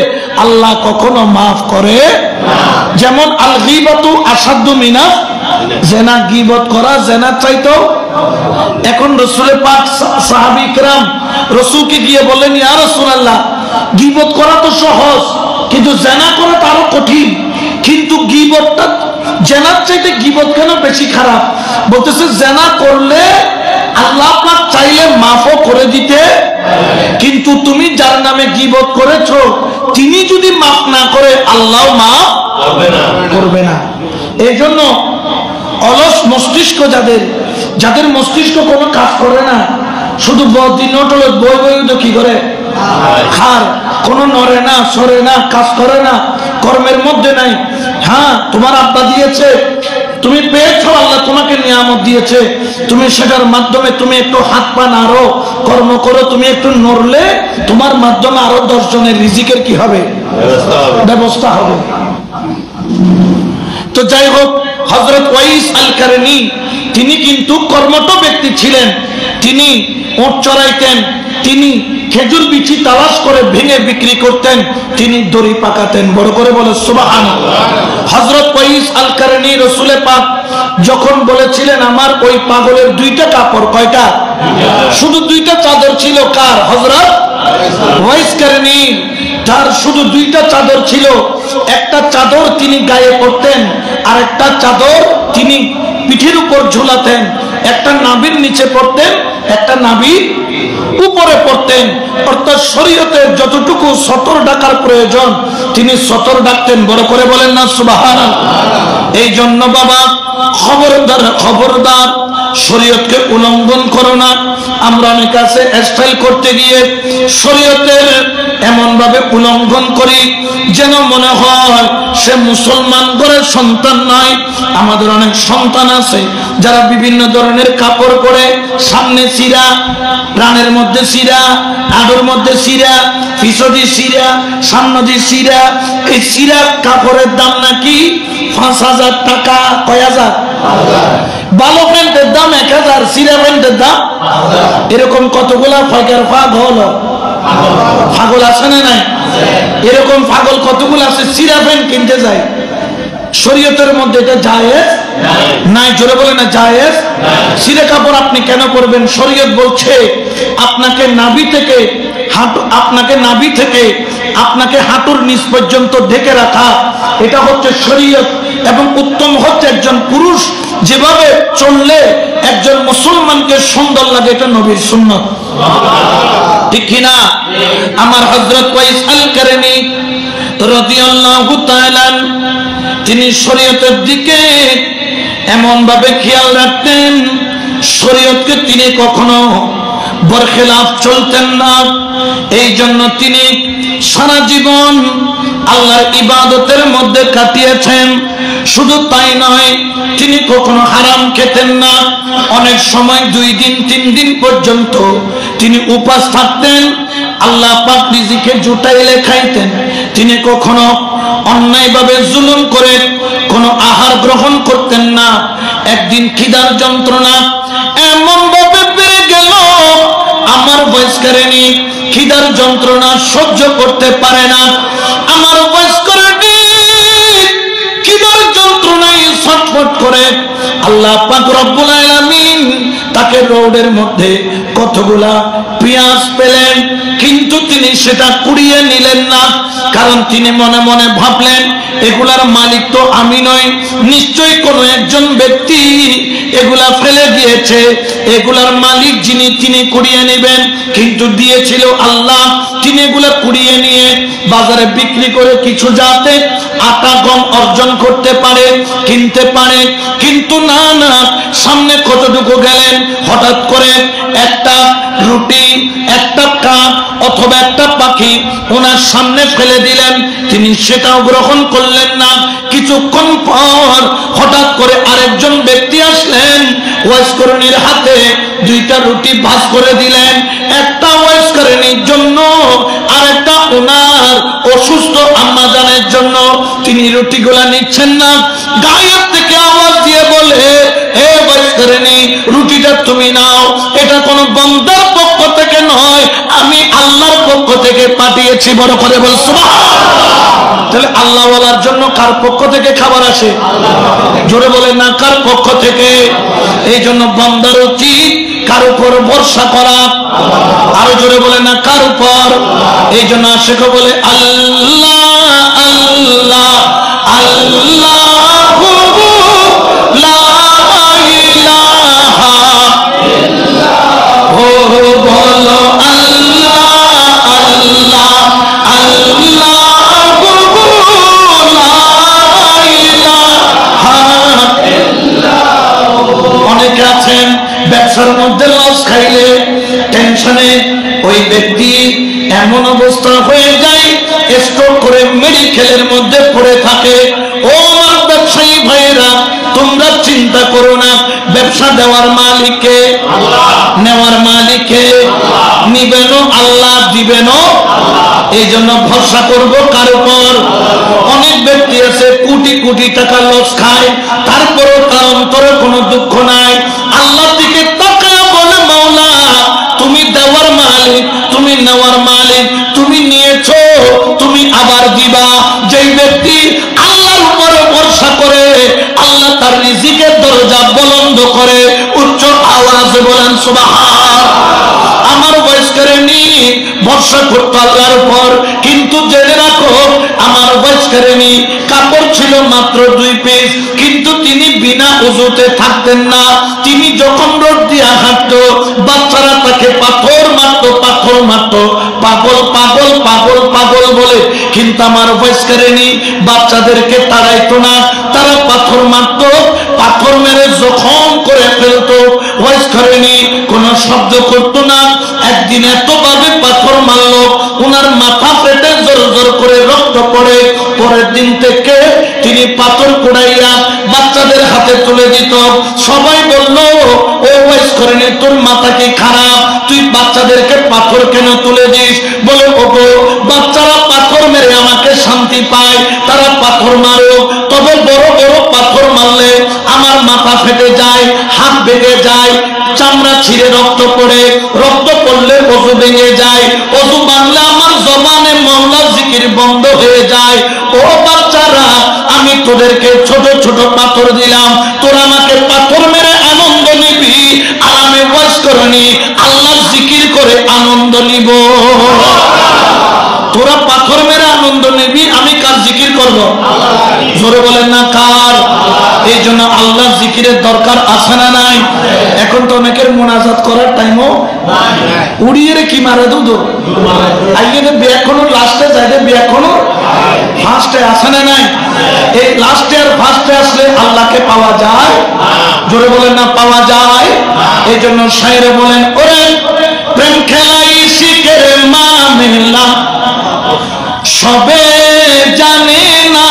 আল্লাহ কখনো মাফ করে না। যেমন আল গীবাতু আসাদ্দু মিনাজ জিনা, গীবত করা জিনার চাইতেও। এখন রাসূল পাক সাহাবী کرام রাসূলকে গিয়ে বললেন, ইয়া রাসূলুল্লাহ গীবত করা তো সহজ, কিন্তু জিনা করা তো আরো কঠিন। কিন্তু গীবতটা জিনার চাইতে গীবত কেন বেশি খারাপ? বলতেছে জিনা করলে আল্লাহ পাক চাইলে মাফও করে দিতে, কিন্তু তুমি যার নামে গীবত করেছো তিনি যদি মাফ না করে আল্লাহ মাফ করবে না। এই জন্য অলস মস্তিষ্ক যাদের মস্তিষ্ক কোনো কাজ করে না, শুধু বই তো কি করে খার, কোনো নড়ে না, সরে না, কাজ করে না, কর্মের মধ্যে নাই। হ্যাঁ, তোমার আব্বা দিয়েছে, তুমি পেয়েছো, আল্লাহ তোমাকে নিয়ামত দিয়েছে, তুমি সেটার মাধ্যমে তুমি একটু হাত পা নাড়ো, কর্ম করো, তুমি একটু নড়লে তোমার মাধ্যমে আরো 10 জনের রিজিকের কি হবে? ব্যবস্থা হবে। তো যাই হোক, হযরত ওয়াইস আল কারনী তিনি কিন্তু কর্মঠ ব্যক্তি ছিলেন। তিনি উট চড়াইতেন, তিনি খেজুর বিচি তালাশ করে ভেঙে বিক্রি করতেন, তিনি দড়ি পাকাতেন। বড় করে বলে সুবহানাল্লাহ। হযরত ওয়াইস আল কারনী রাসূল পাক যখন বলেছিলেন আমার ওই পাগলের 2টা কাপড়, কয়টা? শুধু 2টা চাদর ছিল। কার? হযরত ওয়াইস কারনী। তার শুধু 2টা চাদর ছিল। একটা চাদর তিনি গায়ে পরতেন, আর একটা চাদর তিনি পিঠের উপর ঝুলাতেন। একটা নাভির নিচে পরতেন, একটা নাভির উপরে পড়তেন। অর্থাৎ শরীয়তের যতটুকু সতর ডাকার প্রয়োজন তিনি সতর ডাকতেন। বড় করে বলেন না সুবহানাল্লাহ। এই জন্য বাবা খবরদার শরীয়তকে উল্লঙ্ঘন করো না। আমরা অনেক কাছে স্টাইল করতে গিয়ে শরীয়তের এমন ভাবে উল্লঙ্ঘন করি যেন মনে হয় সে মুসলমান ঘরের সন্তান নয়। আমাদের অনেক সন্তান আছে যারা বিভিন্ন ধরনের কাপড় পরে, সামনে চিরা, প্রাণের মধ্যে চিরা, আডুর মধ্যে চিরা, পিছদি চিরা, সামনে চিরা। এই চিরা কাপড়ের দাম নাকি 5000 টাকা। কয় হাজার? ভালো প্যান্টের দাম 1000, চিরা প্যান্টের দাম। এরকম কতগুলা ফকের পাগল পাগল আছে না নাই? এরকম পাগল কতগুলো আছে চিরা প্যান্ট কিনতে যায়। শরীয়তের মধ্যে এটা জায়েজ নাই। জোরে বলে না জায়েজ। চিরা কাপড় আপনি কেন পরবেন? শরীয়ত বলছে আপনাকে নাভি থেকে আপনাকে হাঁটুর নিচ পর্যন্ত ঢেকে রাখা, এটা হচ্ছে শরীয়ত। এবং উত্তম হচ্ছে একজন পুরুষ যেভাবে চললে একজন মুসলমানকে সুন্দর লাগে, এটা নবীর সুন্নাত। ঠিক কিনা? আমার হযরত ওয়াইস আল কারনী রাদিয়াল্লাহু তাআলা তিনি শরীয়তের দিকে এমন ভাবে খেয়াল রাখতেন, শরীয়তকে তিনি কখনো বরখেলাফ চলতেন না। এই জন্য তিনি সারা জীবন আল্লাহর ইবাদতের মধ্যে কাটিয়েছেন। শুধু তাই নয়, তিনি কখনো হারাম খেতেন না। অনেক সময় 2 দিন 3 দিন পর্যন্ত তিনি উপাস থাকতেন। আল্লাহ পাক রিজিকে জুটাইলে খাইতেন। তিনি কখনো অন্যায়ভাবে জুলুম করে কোনো আহার গ্রহণ করতেন না। একদিন খিদার যন্ত্রণা এমন ভাবে বেড়ে গেল, আমার বয়স্কারিনী খিদার যন্ত্রণা সহ্য করতে পারে না। আমার বয়স্কারিনী খিদার যন্ত্রণায় ছটফট করে। আল্লাহ পাক রব্বুল আলামিন তাকে রোডের মধ্যে কতগুলা পেঁয়াজ পেলেন, কিন্তু তিনি সেটা কুড়িয়ে নিলেন না। কারণ তিনি মনে মনে ভাবলেন, এগুলার মালিক তো আমি নই, নিশ্চয়ই কোনো একজন ব্যক্তি এগুলা ফেলে দিয়েছে। এগুলার মালিক যিনি তিনি কুড়িয়ে নেবেন, কিন্তু দিয়েছিল আল্লাহ। তিনি এগুলা কুড়িয়ে নিয়ে বাজারে বিক্রি করে কিছু যাতে আটা গম অর্জন করতে পারে, কিনতে পারে। কিন্তু না না, সামনে কতটুকু গেলেন, হঠাৎ করে একটা রুটি, একটা কাপ অথবা একটা পাখি ওনার সামনে ফেলে দিলেন। তিনি সেটাও গ্রহণ করলেন না। কিছুক্ষণ পর হঠাৎ করে আরেকজন ব্যক্তি আসলেন, ওয়াইসকরণীর হাতে 2টা রুটি ভাঁজ করে দিলেন। একটা ওয়াইসকরণীর জন্য, আরেকটা ওনার অসুস্থ আম্মাজানের জন্য। তিনি রুটিগুলা নিচ্ছেন না। গায়ের থেকে আওয়াজ দিয়ে বলে, হে ওয়াইসকরণী, রুটিটা তুমি নাও। এটা কোনো বান্দার পক্ষ থেকে নয়, আমি আল্লাহর পক্ষ থেকে পাঠিয়েছি। বড় করে বল সুবহানাল্লাহ। তাহলে আল্লাহ ওয়ালার জন্য কার পক্ষ থেকে খাবার আসে? জোরে বলেন না, কার পক্ষ থেকে? এই জন্য বান্দার উচিত কার উপর ভরসা করা। আরো জোরে বলেন না, কার উপর? এই জন্য আশেখ বলে আল্লাহ আল্লাহ আল্লাহ ব্যবসার মধ্যে লস খাইলে টেনশনে ওই ব্যক্তি এমন অবস্থা হয়ে যায়, স্ট্রোক করে মেডিকেলের মধ্যে পড়ে থাকে। ও আমার ব্যবসায়ী ভাইয়েরা, তোমরা চিন্তা করো না, ব্যবসা দেওয়ার মালিককে, নেওয়ার মালিককে, নিবেনও আল্লাহ, দিবেনও। এই জন্য ভরসা করব কার উপর? অনেক ব্যক্তি আছে কোটি কোটি টাকা লস খায়, তারপরও তার অন্তরে কোনো দুঃখ নাই। আল্লাহ দিকে তাকায় বলে, মাওলা তুমি দেওয়ার মালিক, তুমি নেওয়ার মালিক, তুমি নিয়েছো, তুমি আবার দিবা। যেই ব্যক্তি আল্লাহর উপরে ভরসা করে, আল্লাহ তার রিজিকের দরজা বন্ধ করে। উচ্চ আওয়াজে বলেন সুবহান। আমার বয়স্কারিনী ভরসা করতো আল্লাহর উপর, কিন্তু জেনে রাখো আমার বয়স্কারিনী কাপড় ছিল মাত্র 2 পিস, কিন্তু তিনি বিনা ওযুতে থাকতেন না। তিনি যখন রোড দিয়ে হাঁটতো, বাচ্চারা তাকে পাথর মারতো, পাথর মারতো, পাগল পাগল পাগল পাগল বলে। কিন্তু আমার বয়স্কারিনী বাচ্চাদেরকে তাড়াইতো না, তারা পাথর মারতো, পাথর মেরে জখম করে ফেলতো। বয়স্কারিনী কোনো শব্দ করতো না। একদিন এতভাবে পাথর মারলো, ওনার মাথা ফেটে জোর জোর করে রক্ত পড়ে। পরের দিন থেকে তিনি পাথর কুড়াইয়া বাচ্চাদের হাতে তুলে দিত। সবাই বলল, ও বয়স্কারিনী, তোর মাথা কি খারাপ? তুই বাচ্চাদেরকে পাথর কেন তুলে দিস? বলে, ওগো, বাচ্চারা পাথর মেরে আমাকে শান্তি পায়, তারা পাথর মারো। তবে বড় বড় পাথর মারলে আমার মাথা ফেটে যায়, হাত ভেঙে যায়, চামড়া ছিঁড়ে রক্ত পড়ে, রক্ত পড়লে ওযু ভেঙে যায়, ওযু ভাঙলে আমার জবানে মাওলার জিকির বন্ধ হয়ে যায়। ও বাচ্চারা, আমি তোদেরকে ছোট ছোট পাথর দিলাম, তোরা আমাকে পাথর মেরে আনন্দ নিবি, আর আমি বয়স্করণী আল্লাহর জিকির করে আনন্দ নিব। তোরা পাথর মেরে আনন্দ নিবি, আমি কার জিকির করব? জোরে বলেন না, কার? এই জন্য আল্লাহর জিকিরের দরকার আছে না নাই? এখন তো অনেকের মোনাজাত করার টাইমও উড়িয়ে রে কি মারে দুধ আইয়ে ব্যাকরণ লাস্টে যায়, ব্যাকরণ ফার্স্টে আসে না নাই? এই লাস্টে আর ফার্স্টে আসলে আল্লাহকে পাওয়া যায়? জোরে বলেন না, পাওয়া যায়। এই জন্য শায়েরে বলেন, ওরে খেলাই শিখের মামেলা সবে জানে না,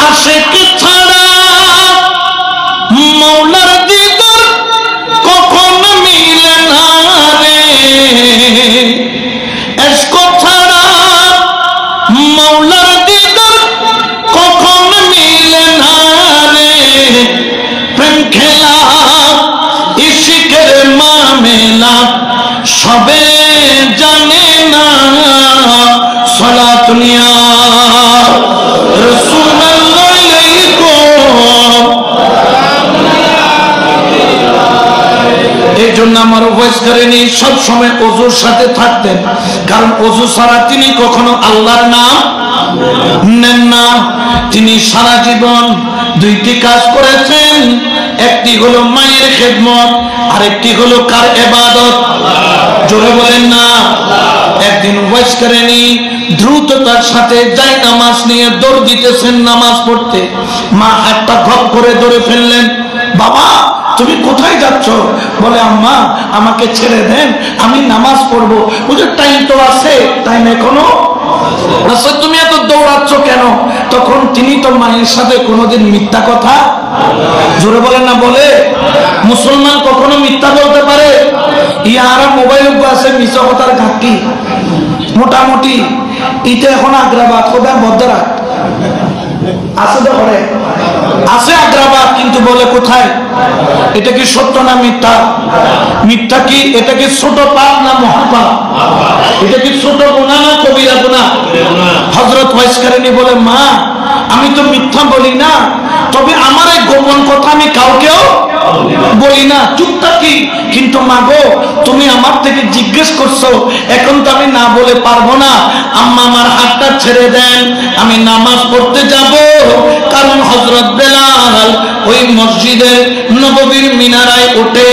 আশিক ছাড়া মৌলার দিদার কখন মিলে না রে, এশক ছাড়া মৌলার দিদার কখন মিলে না রে, প্রেম খেলা ইশিকের মামেলা সবে জানে না। সালাতুন ইয়া রাসূলুল্লাহ আলাইকুম। এই জন্য আমার ভয়েস করেনি সব সময় ওযুর সাথে থাকতেন, কারণ ওযু ছাড়া তিনি কখনো আল্লাহর নাম নেন না। তিনি সারা জীবন দুইটি কাজ করেছেন, একটি হলো মায়ের খেদমত, আরেকটি হলো কার ইবাদত? জোরে বলেন না। একদিন ওয়াজ করেনি দ্রুততার সাথে যাই নামাজ নিয়ে দৌড় দিতেছেন নামাজ পড়তে, মা হাতটা ঘপ করে ধরে ফেললেন, বাবা তুমি কোথায় যাচ্ছ? বলে আম্মা আমাকে ছেড়ে দেন, আমি নামাজ পড়বো। বুঝে টাইম তো আছে, টাইম এখনো আছে, তুমি এত দৌড়াচ্ছ কেন? তখন তিনি তো মায়ের সাথে কোনোদিন মিথ্যা কথা, জোরে বলেন না, বলে? মুসলমান কখনো মিথ্যা বলতে পারে? ইয়ারা মোবাইল আছে মিথ্যা কথার ঘাটতি মোটামুটি। এটা এখন আগ্রাবাদ কোথায় বদ্রাট আছে তো করে আছে আগ্রাবাদ, কিন্তু বলে কোথায়? এটা কি সত্য না মিথ্যা? মিথ্যা কি? এটা কি ছোট পাপ না মহাপাপ? এটা কি ছোট গুনাহ না কবিরা গুনাহ? হযরত ওয়াইস কারণী বলে, মা আমি তো মিথ্যা বলি না, তবে আমার এই গোপন কথা আমি কাউকেও বলি না, চুপ থাকি। কিন্তু মা গো তুমি আমার থেকে জিজ্ঞেস করছো, এখন তো আমি না বলে পারবো না। আম্মা আমার হাতটা ছেড়ে দেন, আমি নামাজ পড়তে যাব। কারণ হযরত বেলাল ওই মসজিদের নববীর মিনারায় উঠে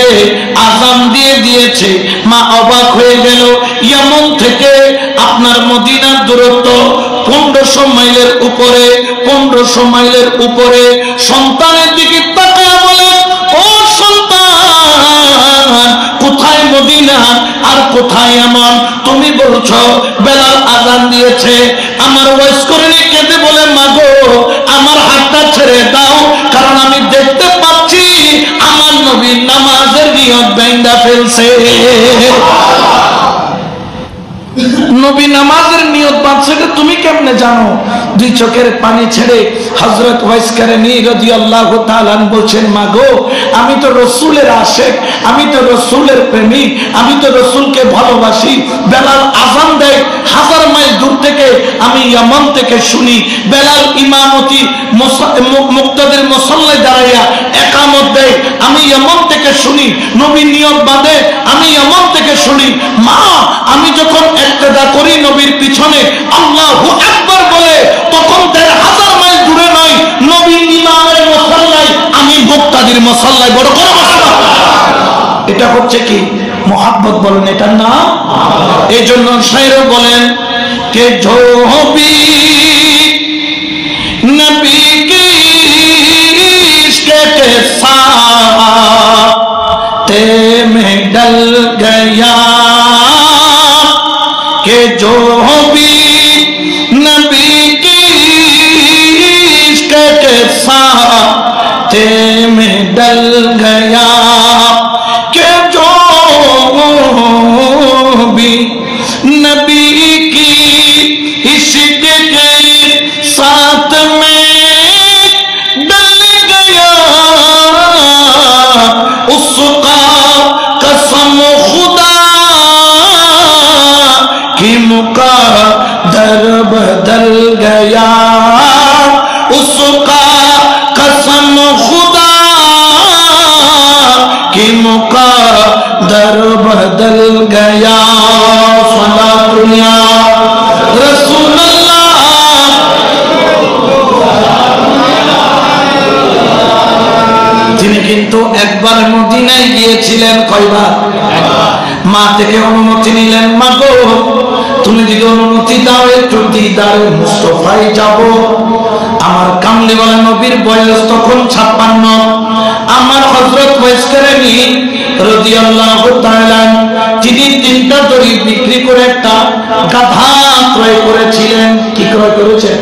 আযান দিয়ে দিয়েছে। মা অবাক হয়ে গেল, ইয়ামন থেকে আপনার মদিনার দূরত্ব 1500 মাইলের উপরে, 1500 মাইলের উপরে। সন্তানের দিকে তাকায় বলে, ও সন্তান কোথায় মদিনা আর কোথায় ইয়ামান? তুমি বলছো বেলাল আযান দিয়েছে। আমার ওয়াইস করে কেঁদে বলে, মাগো আমার হাতটা ছেড়ে দাও, কারণ আমি দেখতে পাচ্ছি আমার নবী নামাজের নিয়ত ভাঙা ফেলছে। নবী নামাজের নিয়ত বাঁধছে, তুমি কেমনে জানো? দুই চোখের পানি ছেড়ে হযরত ওয়াইস কারনী রাদিয়াল্লাহু তাআলা বলছেন, মাগো আমি তো রাসূলের আশিক, আমি তো রাসূলের প্রেমিক, আমি তো রাসূলকে ভালোবাসি। বেলাল আযান দেয় 1000 মাইল দূর থেকে, আমি ইয়ামান থেকে শুনি। বেলাল ইমামতি মুক্তাদির মুসল্লায় দাঁড়াইয়া ইকামত দেয়, আমি ইয়ামান থেকে শুনি। নবী নিয়ত বাঁধে, আমি ইয়ামান থেকে শুনি। মা আমি যখন ইক্তেদা করি নবীর পিছনে আল্লাহু আকবার বলে, তখন 1500 মাইল দূরে নয়, নবী ইমামের মুসল্লায়, আমি মুক্তাদির মুসল্লায়। বড় করে এটা হচ্ছে কি মোহাব্বত বলেন, এটার নাম। এই জন্য শায়র বলেন কে जो भी नबी की इश्क के साथ में डल गया, के जो भी नबी की इश्क के साथ में डल गया, के जो भी नबी की इश्क के साथ में डल गया, उसका कसम खुदा की मुक़द्दर बदल गया, उसका कसम खुदा की मुक़द्दर बदल गया। सल्लल्लाहु या रसूलल्लाह। তিনি কিন্তু একবার মদিনায় গিয়েছিলেন, কয়বার? মা থেকে অনুমতি নিলেন, মা গো তুমি যদি অনুমতি দাও একটু দিদারে মুস্তাফায় যাব। আমার কামলি বলে নবীর বয়স তখন 56, আমার হযরত ওয়াইস কারনী রাদিয়াল্লাহু তাআলা তিনি 3টা দড়ি বিক্রি করে একটা গাধা ক্রয় করেছিলেন। কি ক্রয় করেছেন?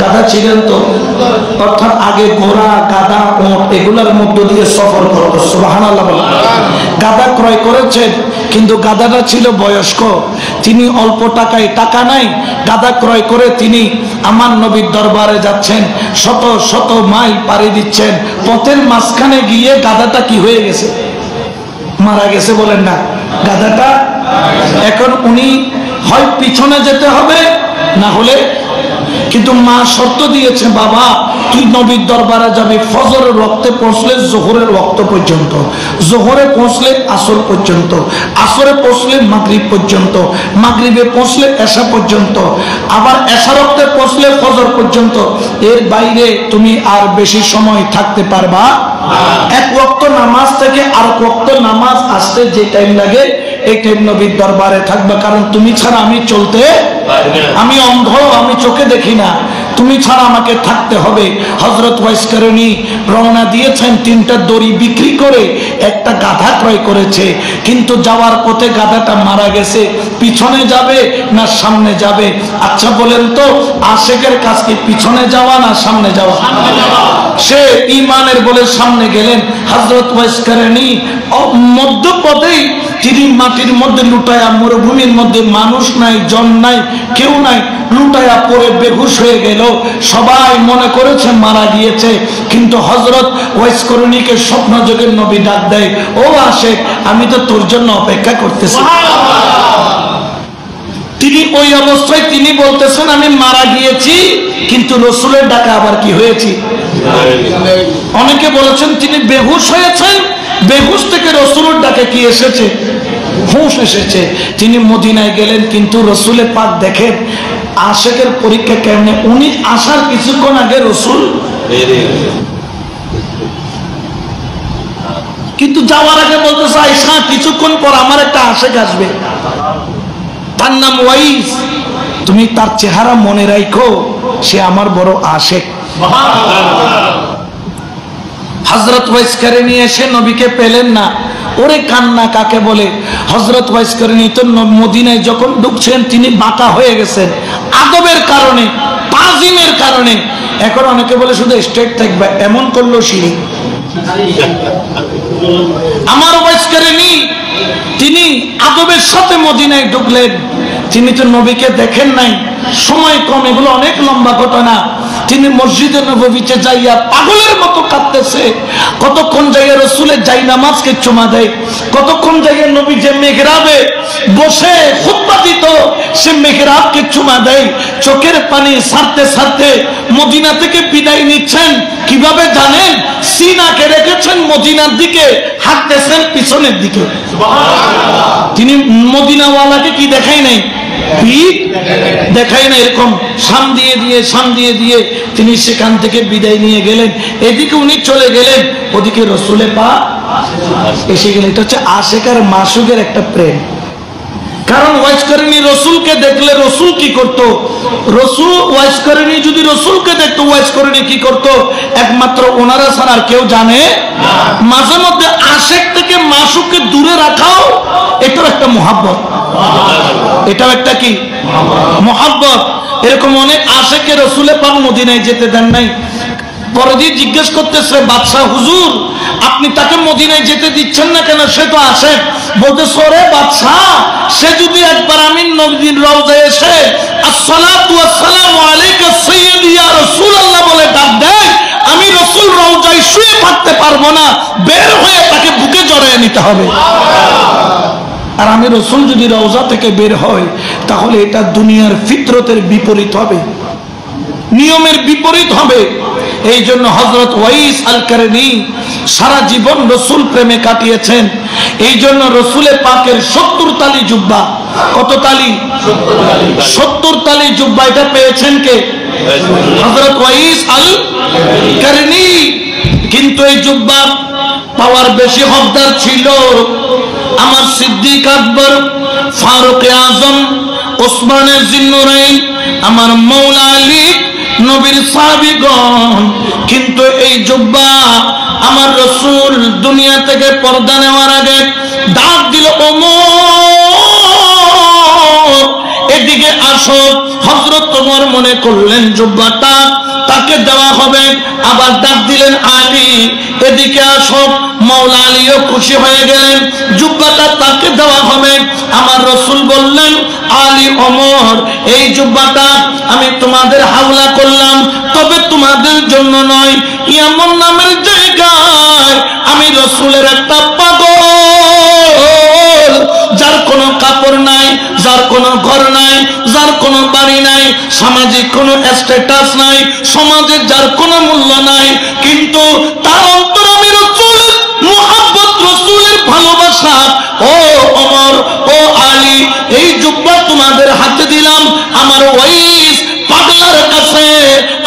গাধা ছিলেন তো, অর্থাৎ আগে ঘোড়া গাধা উট এগুলোর মধ্য দিয়ে সফর করতো। সুবহানাল্লাহ বলেন। গাধা ক্রয় করেছেন, কিন্তু গাধাটা ছিল বয়স্ক, তিনি অল্প টাকায়, টাকা নাই, গাধা ক্রয় করে তিনি আমার নবীর দরবারে যাচ্ছেন, শত শত মাইল পাড়ি দিচ্ছেন। পথের মাঝখানে গিয়ে গাধাটা কি হয়ে গেছে? মারা গেছে। বলেন না, গাধাটা এখন উনি হয় পিছনে যেতে হবে, না হলে, কিন্তু মা শর্ত দিয়েছে, বাবা তুই নবীর দরবারে যাবি ফজরের ওয়াক্তে পৌঁছলে জোহরের ওয়াক্ত পর্যন্ত, জোহরে পৌঁছলে আসর পর্যন্ত, আসরে পৌঁছলে মাগরিব পর্যন্ত, মাগরিবে পৌঁছলে এশা পর্যন্ত, আবার এশার ওয়াক্তে পৌঁছলে ফজর পর্যন্ত। এর বাইরে তুমি আর বেশি সময় থাকতে পারবা। এক ওয়াক্ত নামাজ থেকে আর ওয়াক্ত নামাজ আসতে যে টাইম লাগে এই টাইম নবীর দরবারে থাকবে, কারণ তুমি ছাড়া আমি চলতে, আমি অন্ধ, আমি চোখে দেখি না, তুমি ছাড়া আমাকে থাকতে হবে। হযরত ওয়াইস কারনী রওনা দিয়েছেন 3টা দড়ি বিক্রি করে, একটা গাধা ক্রয় করেছে, কিন্তু যাওয়ার পথে গাধাটা মারা গেছে। পিছনে যাবে না সামনে যাবে? আচ্ছা বলেন তো, আশেকের কাছে পিছনে যাওয়া না সামনে যাওয়া? সে ঈমানের বলে সামনে গেলেন। হযরত ওয়াইস কারনী মধ্যপথেই তিনি মাটির মধ্যে লুটায়া, মরুভূমির মধ্যে মানুষ নাই, জন নাই, কেউ নাই, লুটায়া পড়ে বেহুশ হয়ে গেল। সবাই মনে করেছে মারা গিয়েছে, কিন্তু হযরত ওয়াইস কারনীকে স্বপ্ন যোগে নবী ডাক দেয়, ও আশেক, আমি তো তোর জন্য অপেক্ষা করতেছি। তিনি ওই অবস্থায় তিনি বলতেছেন, আমি মারা গিয়েছি, কিন্তু রসুলের ডাকে আবার কি হয়েছি। অনেকে বলেছেন তিনি বেহুশ হয়েছেন, বেহুশ থেকে রসুলের ডাকে কি এসেছে? হুঁশ এসেছে। তিনি মদিনায় গেলেন, কিন্তু রসুলে পাক দেখেন আশেকের পরীক্ষা কেমনে। উনি আসার কিছুক্ষণ আগে রসুল, কিন্তু যাওয়ার আগে বলতেছে, আয়েশা কিছুক্ষণ পর আমার একটা আশেক আসবে, তার নাম ওয়াইস, তুমি তার চেহারা মনে রাখো, সে আমার বড় আশেক। হযরত ওয়াইস কারনী এসে নবীকে পেলেন না। ওরে কান্না কাকে বলে? হযরত ওয়াইস কারনী তো মদিনায় যখন ঢুকছেন তিনি বাঁকা হয়ে গেছেন আদবের কারণে, তাজিমের কারণে। এখন অনেকে বলে শুধু স্ট্রেট থাকবে, এমন করলো শিরিক। আমার ওয়াইস কারনী তিনি আদবের সাথে মদিনায় ঢুকলেন। তিনি তো নবীকে দেখেন নাই, সময় কম, এগুলো অনেক লম্বা ঘটনা। তিনি মসজিদে নববীতে যাইয়া পাগলের মতো কাঁদতেছে। কতক্ষণ যাইয়া রসুলের যাই নামাজকে চুমা দেয়, কতক্ষণ যাইয়া নবী যে মেহরাবে বসে খুতবা দিত সে মেহরাবকে চুমা দেয়। চোখের পানি ছাড়তে ছাড়তে মদিনা থেকে বিদায় নিচ্ছেন। কিভাবে জানেন? সিনাকে রেখেছেন মদিনার দিকে, হাঁটতেছেন পিছনের দিকে। তিনি মদিনাওয়ালাকে কি দেখাই নাই? দেখাই না, এরকম সাম দিয়ে দিয়ে তিনি সেখান থেকে বিদায় নিয়ে গেলেন। এদিকে উনি চলে গেলেন, ওদিকে রসুলে পাক এসে গেলেন। এটা হচ্ছে আশেক আর মাসুকের একটা প্রেম। কারণ ওয়াইস কারনী রসুলকে দেখলে রসুল কি করতো? রসুল ওয়াইস কারনী যদি রসুলকে দেখতো, ওয়াইস কারনী কি করতো? একমাত্র ওনারা ছাড়া আর কেউ জানে। মাঝে মধ্যে আশেক থেকে মাসুককে দূরে রাখাও এটাও একটা মুহাব্বত, এটাও একটা কি মুহাব্বত। এরকম অনেক আশেকে রসুলে পাক মদিনায় যেতে দেন নাই। পরে দিয়ে জিজ্ঞেস করতেছে, বাদশাহ হুজুর আপনি তাকে মদিনায় যেতে দিচ্ছেন না কেন? সে তো আশেক। বলতেছে, ওরে বাদশাহ, সে যদি একবার আমি নবীর রওজায় এসে আসসালাতু ওয়াসসালামু আলাইকা সাইয়্যিদি ইয়া রাসূলুল্লাহ বলে ডাক দেয়, আমি রাসূল রওজায় শুয়ে থাকতে পারবো না, বের হয়ে তাকে বুকে জড়িয়ে নিতে হবে। আর আমি রাসূল যদি রওজা থেকে বের হয়, তাহলে এটা দুনিয়ার ফিতরতের বিপরীত হবে, নিয়মের বিপরীত হবে। এই জন্য হযরত ওয়াইস আল কারনী সারা জীবন রসুল প্রেমে কাটিয়েছেন। এই জন্য রসুলে পাকের 70 তালি জুব্বা, কত তালি? 70 তালি জুব্বা। এটা পেয়েছেন কে? হযরত ওয়াইস আল কারনী। কিন্তু এই জুব্বা পাওয়ার বেশি হকদার ছিল আমার সিদ্দিক আকবর, ফারুক আজম, ওসমানে জিন্নুরাইন, আমার মৌলা আলী, নবীর সাহাবীগণ। কিন্তু এই জুব্বা আমার রাসূল দুনিয়া থেকে পর্দা নেওয়ার আগে ডাক দিল, ওমর এদিকে আসো। হযরত ওমর মনে করলেন জুব্বাটা তাকে দেওয়া হবে, আবার ডাক দিলেন আলী এদিকে আসো। মাওলা আলীও খুশি হয়ে গেলেন, জুব্বাটা তাকে দেওয়া হবে। আমার রাসূল বললেন, আলী ওমর এই জুব্বাটা আমি তোমাদের হাওলা করলাম, তবে তোমাদের জন্য নয়। ইয়ামন নামের জায়গায় আমি রাসূলের একটা পাগল, যার কোনো কাপড় নাই, যার কোনো ঘর নাই, যার কোনো বাড়ি নাই, সামাজিক কোনো স্ট্যাটাস নাই, সমাজে যার কোনো মূল্য নাই, কিন্তু তার অন্তরে আমি রাসূলের মুহাব্বত, রাসূলের ভালোবাসা। ও ওমর, ও আলী, এই জুব্বা তোমাদের হাতে দিলাম, আমার ওয়াইস পাগলার কাছে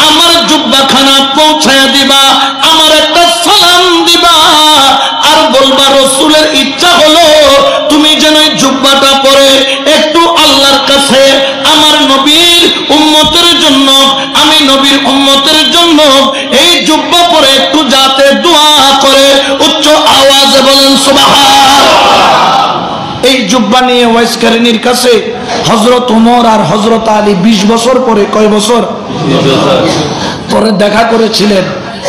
আমার জুব্বাখানা পৌঁছায়া দিবা, আমার একটা সালাম দিবা, আর বলবা রাসূলের ইচ্ছা হলো তুমি যেন এই জুব্বাটা পরে একটু আল্লাহর কাছে আমার নবীর উম্মতের জন্য, আমি নবীর উম্মতের জন্য এই জুব্বা পরে একটু যাতে দোয়া করে। উচ্চ আওয়াজে বলেন সুবহান। এই জুব্বা নিয়ে ওয়াইস কারিনীর কাছে হযরত ওমর আর হযরত আলী 20 বছর পরে, কয় বছর পরে দেখা করেছিলেন।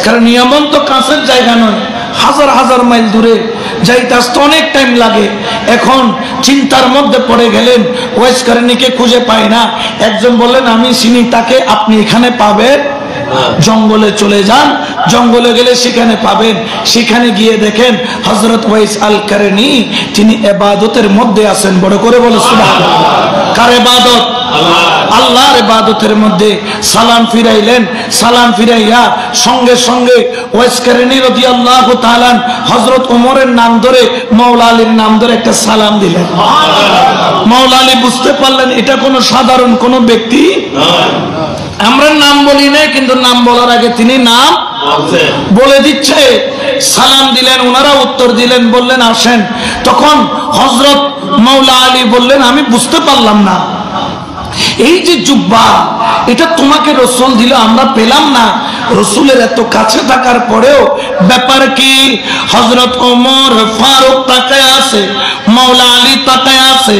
কারণ ইয়ামান তো কাছের জায়গা নয়, হাজার হাজার মাইল দূরে, যাইতে আসতে অনেক টাইম লাগে। এখন চিন্তার মধ্যে পড়ে গেলেন, ওয়াইস কারিনীকে খুঁজে পায় না। একজন বললেন আমি চিনি তাকে, আপনি এখানে পাবেন, জঙ্গলে চলে যান, জঙ্গলে গেলে সেখানে পাবেন। সেখানে গিয়ে দেখেন হযরত ওয়াইস আল কারিনী তিনি ইবাদতের মধ্যে আছেন। বড় করে বলো সুবহানাল্লাহ। কার ইবাদত? আল্লাহর ইবাদতের মধ্যে। সালাম ফিরাইলেন, সালাম ফিরাইয়া সঙ্গে সঙ্গে ওয়াইস কারিনী রাদিয়াল্লাহু তাআলা হযরত ওমরের নাম ধরে, মাওলা আলীর নাম ধরে একটা সালাম দিলেন। মাওলা আলী বুঝতে পারলেন এটা কোনো সাধারণ কোনো ব্যক্তি, আমরা নাম বলি না, কিন্তু নাম বলার আগে তিনি নাম বলে দিচ্ছে। সালাম দিলেন, ওনারা উত্তর দিলেন, বললেন আসেন। তখন হযরত মাওলা আলী বললেন আমি বুঝতে পারলাম না, এই যে জুব্বা এটা তোমাকে রাসূল দিল, আমরা পেলাম না, রাসূলের এত কাছে থাকার পরেও ব্যাপার কি? হযরত ওমর ফারুক তাকায় আছে, মাওলা আলী তাকায় আছে।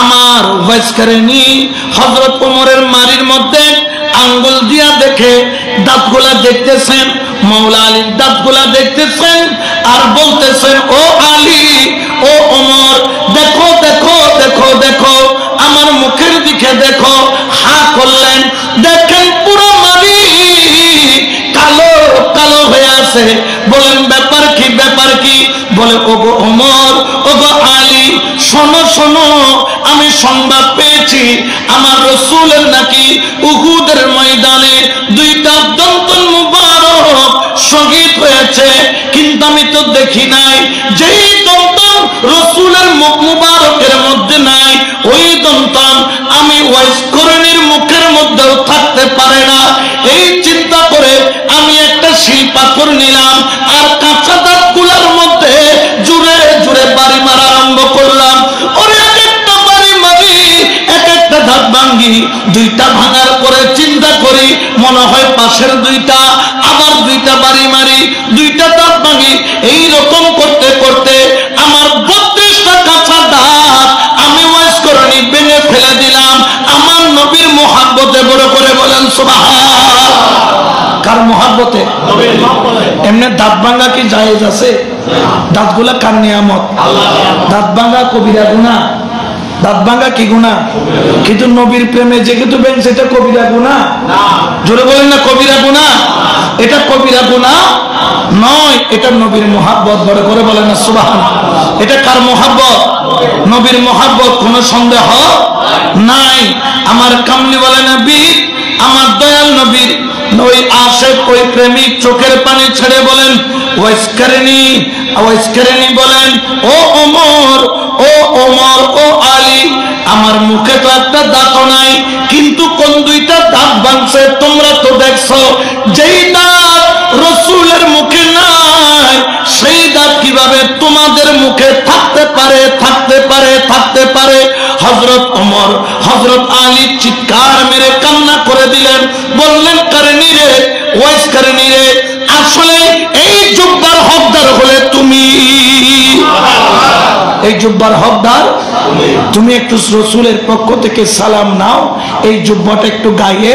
আমার ওয়াইস কারিনী হযরত ওমরের মারির মধ্যে আঙ্গুল দিয়া দেখে, দাঁতগুলা দেখতেছেন, মাওলা আলীর দাঁতগুলা দেখতেছেন, আর বলতেছেন ও আলী, ও ওমর, দেখো দেখো দেখো দেখো আমার মুখের দিকে দেখো। হা করলেন, দেখেন পুরো মারি কালো কালো হয়ে আছে। বলেন ব্যাপার কি, ব্যাপার কি? বলে ওগো ওমর, ওগো আলী, শোনো শোনো, আমি সংবাদ পেয়েছি আমার রাসূলের নাকি উহুদের ময়দানে 2টা দন্তন মুবারক শহীদ হয়েছে, কিন্তু আমি তো দেখি নাই। যেই দন্তন রাসূলের মুখ মুবারকের মধ্যে নাই, ওই দন্তন আমি ওয়াইস কারিনীর মুখের মধ্যেও থাকতে পারে না। এই চিন্তা করে আমি একটা শিল পাথর নিলাম, আর কাঁচা দাঁতগুলোর মধ্যে জুড়ে জুড়ে বাড়ি মারা আরম্ভ করলাম। ওরে এক একটা বাড়ি মারি, এক একটা দাঁত ভাঙ্গি। 2টা ভাঙার পরে চিন্তা করি মনে হয় পাশের 2টা, আবার 2টা বাড়ি মারি, 2টা দাঁত ভাঙি। এইরকম করতে করতে আমার 32টা কাঁচা দাঁত আমি ওয়াইস কারিনী ভেঙে ফেলে দিলাম আমার নবীর মুহাব্বতে। বড় করে বলেন সুবহানাল্লাহ। কার মুহাব্বতে? এমনি দাঁত ভাঙা কি জায়েজ আছে? দাঁতগুলা কার নিয়ামত? দাঁত ভাঙা কবিরা গুনাহ, দাঁত ভাঙা কি গুনাহ? কিন্তু নবীর প্রেমে যেহেতু ভেঙেছে এটা কবিরা গুনাহ না। জোরে বলেন না কবিরা গুনাহ। এটা কবিরা গুনাহ নয়, এটা নবীর মুহাব্বত। বড় করে বলেন না সুবহানাল্লাহ। এটা কার মুহাব্বত? নবীর মুহাব্বত, কোনো সন্দেহ নাই। আমার কামলি বলে নবী, আমার দয়াল নবীর ওই আশিক, ওই প্রেমিক চোখের পানি ছেড়ে বলেন ওয়াইস কারিনী, ওয়াইস কারিনী বলেন ও ওমর, ও ওমর, ও আলী, আমার মুখে তো একটা দাঁত নাই, কিন্তু কোন 2টা দাঁত ভাঙছে তোমরা তো দেখছো। যেই দাঁত রাসূলের মুখে নাই, সেই দাঁত কিভাবে তোমাদের মুখে থাকতে পারে, থাকতে পারে, থাকতে পারে? হযরত ওমর, হযরত আলী চিৎকার মেরে কান্না করে দিলেন, বললেন করে নিরে আসলে এই জুব্বার হকদার হলে তুমি, এই জুব্বার হকদার তুমি। একটু রাসূলের পক্ষ থেকে সালাম নাও, এই জুব্বাটা একটু গায়ে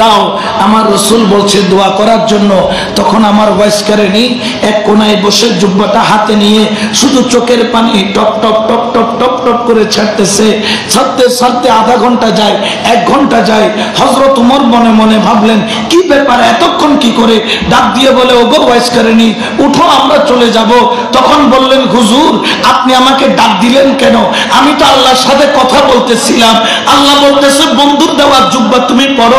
দাও। আমার রাসূল বলছে দোয়া করার জন্য। তখন আমার ওয়াইস কারেনি এক কোনায় বসে জুব্বাটা হাতে নিয়ে শুধু চোখের পানি top top top top top top করে ছাড়তেছে। ছাড়তে ছাড়তে আধা ঘন্টা যায়, 1 ঘন্টা যায়। হযরত ওমর মনে মনে ভাবলেন কি ব্যাপার, এতক্ষণ কি করে? ডাক দিয়ে বলে ওগো ওয়াইস কারেনি, উঠো আমরা চলে যাব। তখন বললেন হুজুর আপনি আমাকে ডাক দিলেন কেন? আমি তো আল্লাহর সাথে কথা বলতেছিলাম। আল্লাহ বলতেছে বন্ধুর দেওয়া জুব্বা তুমি পরো।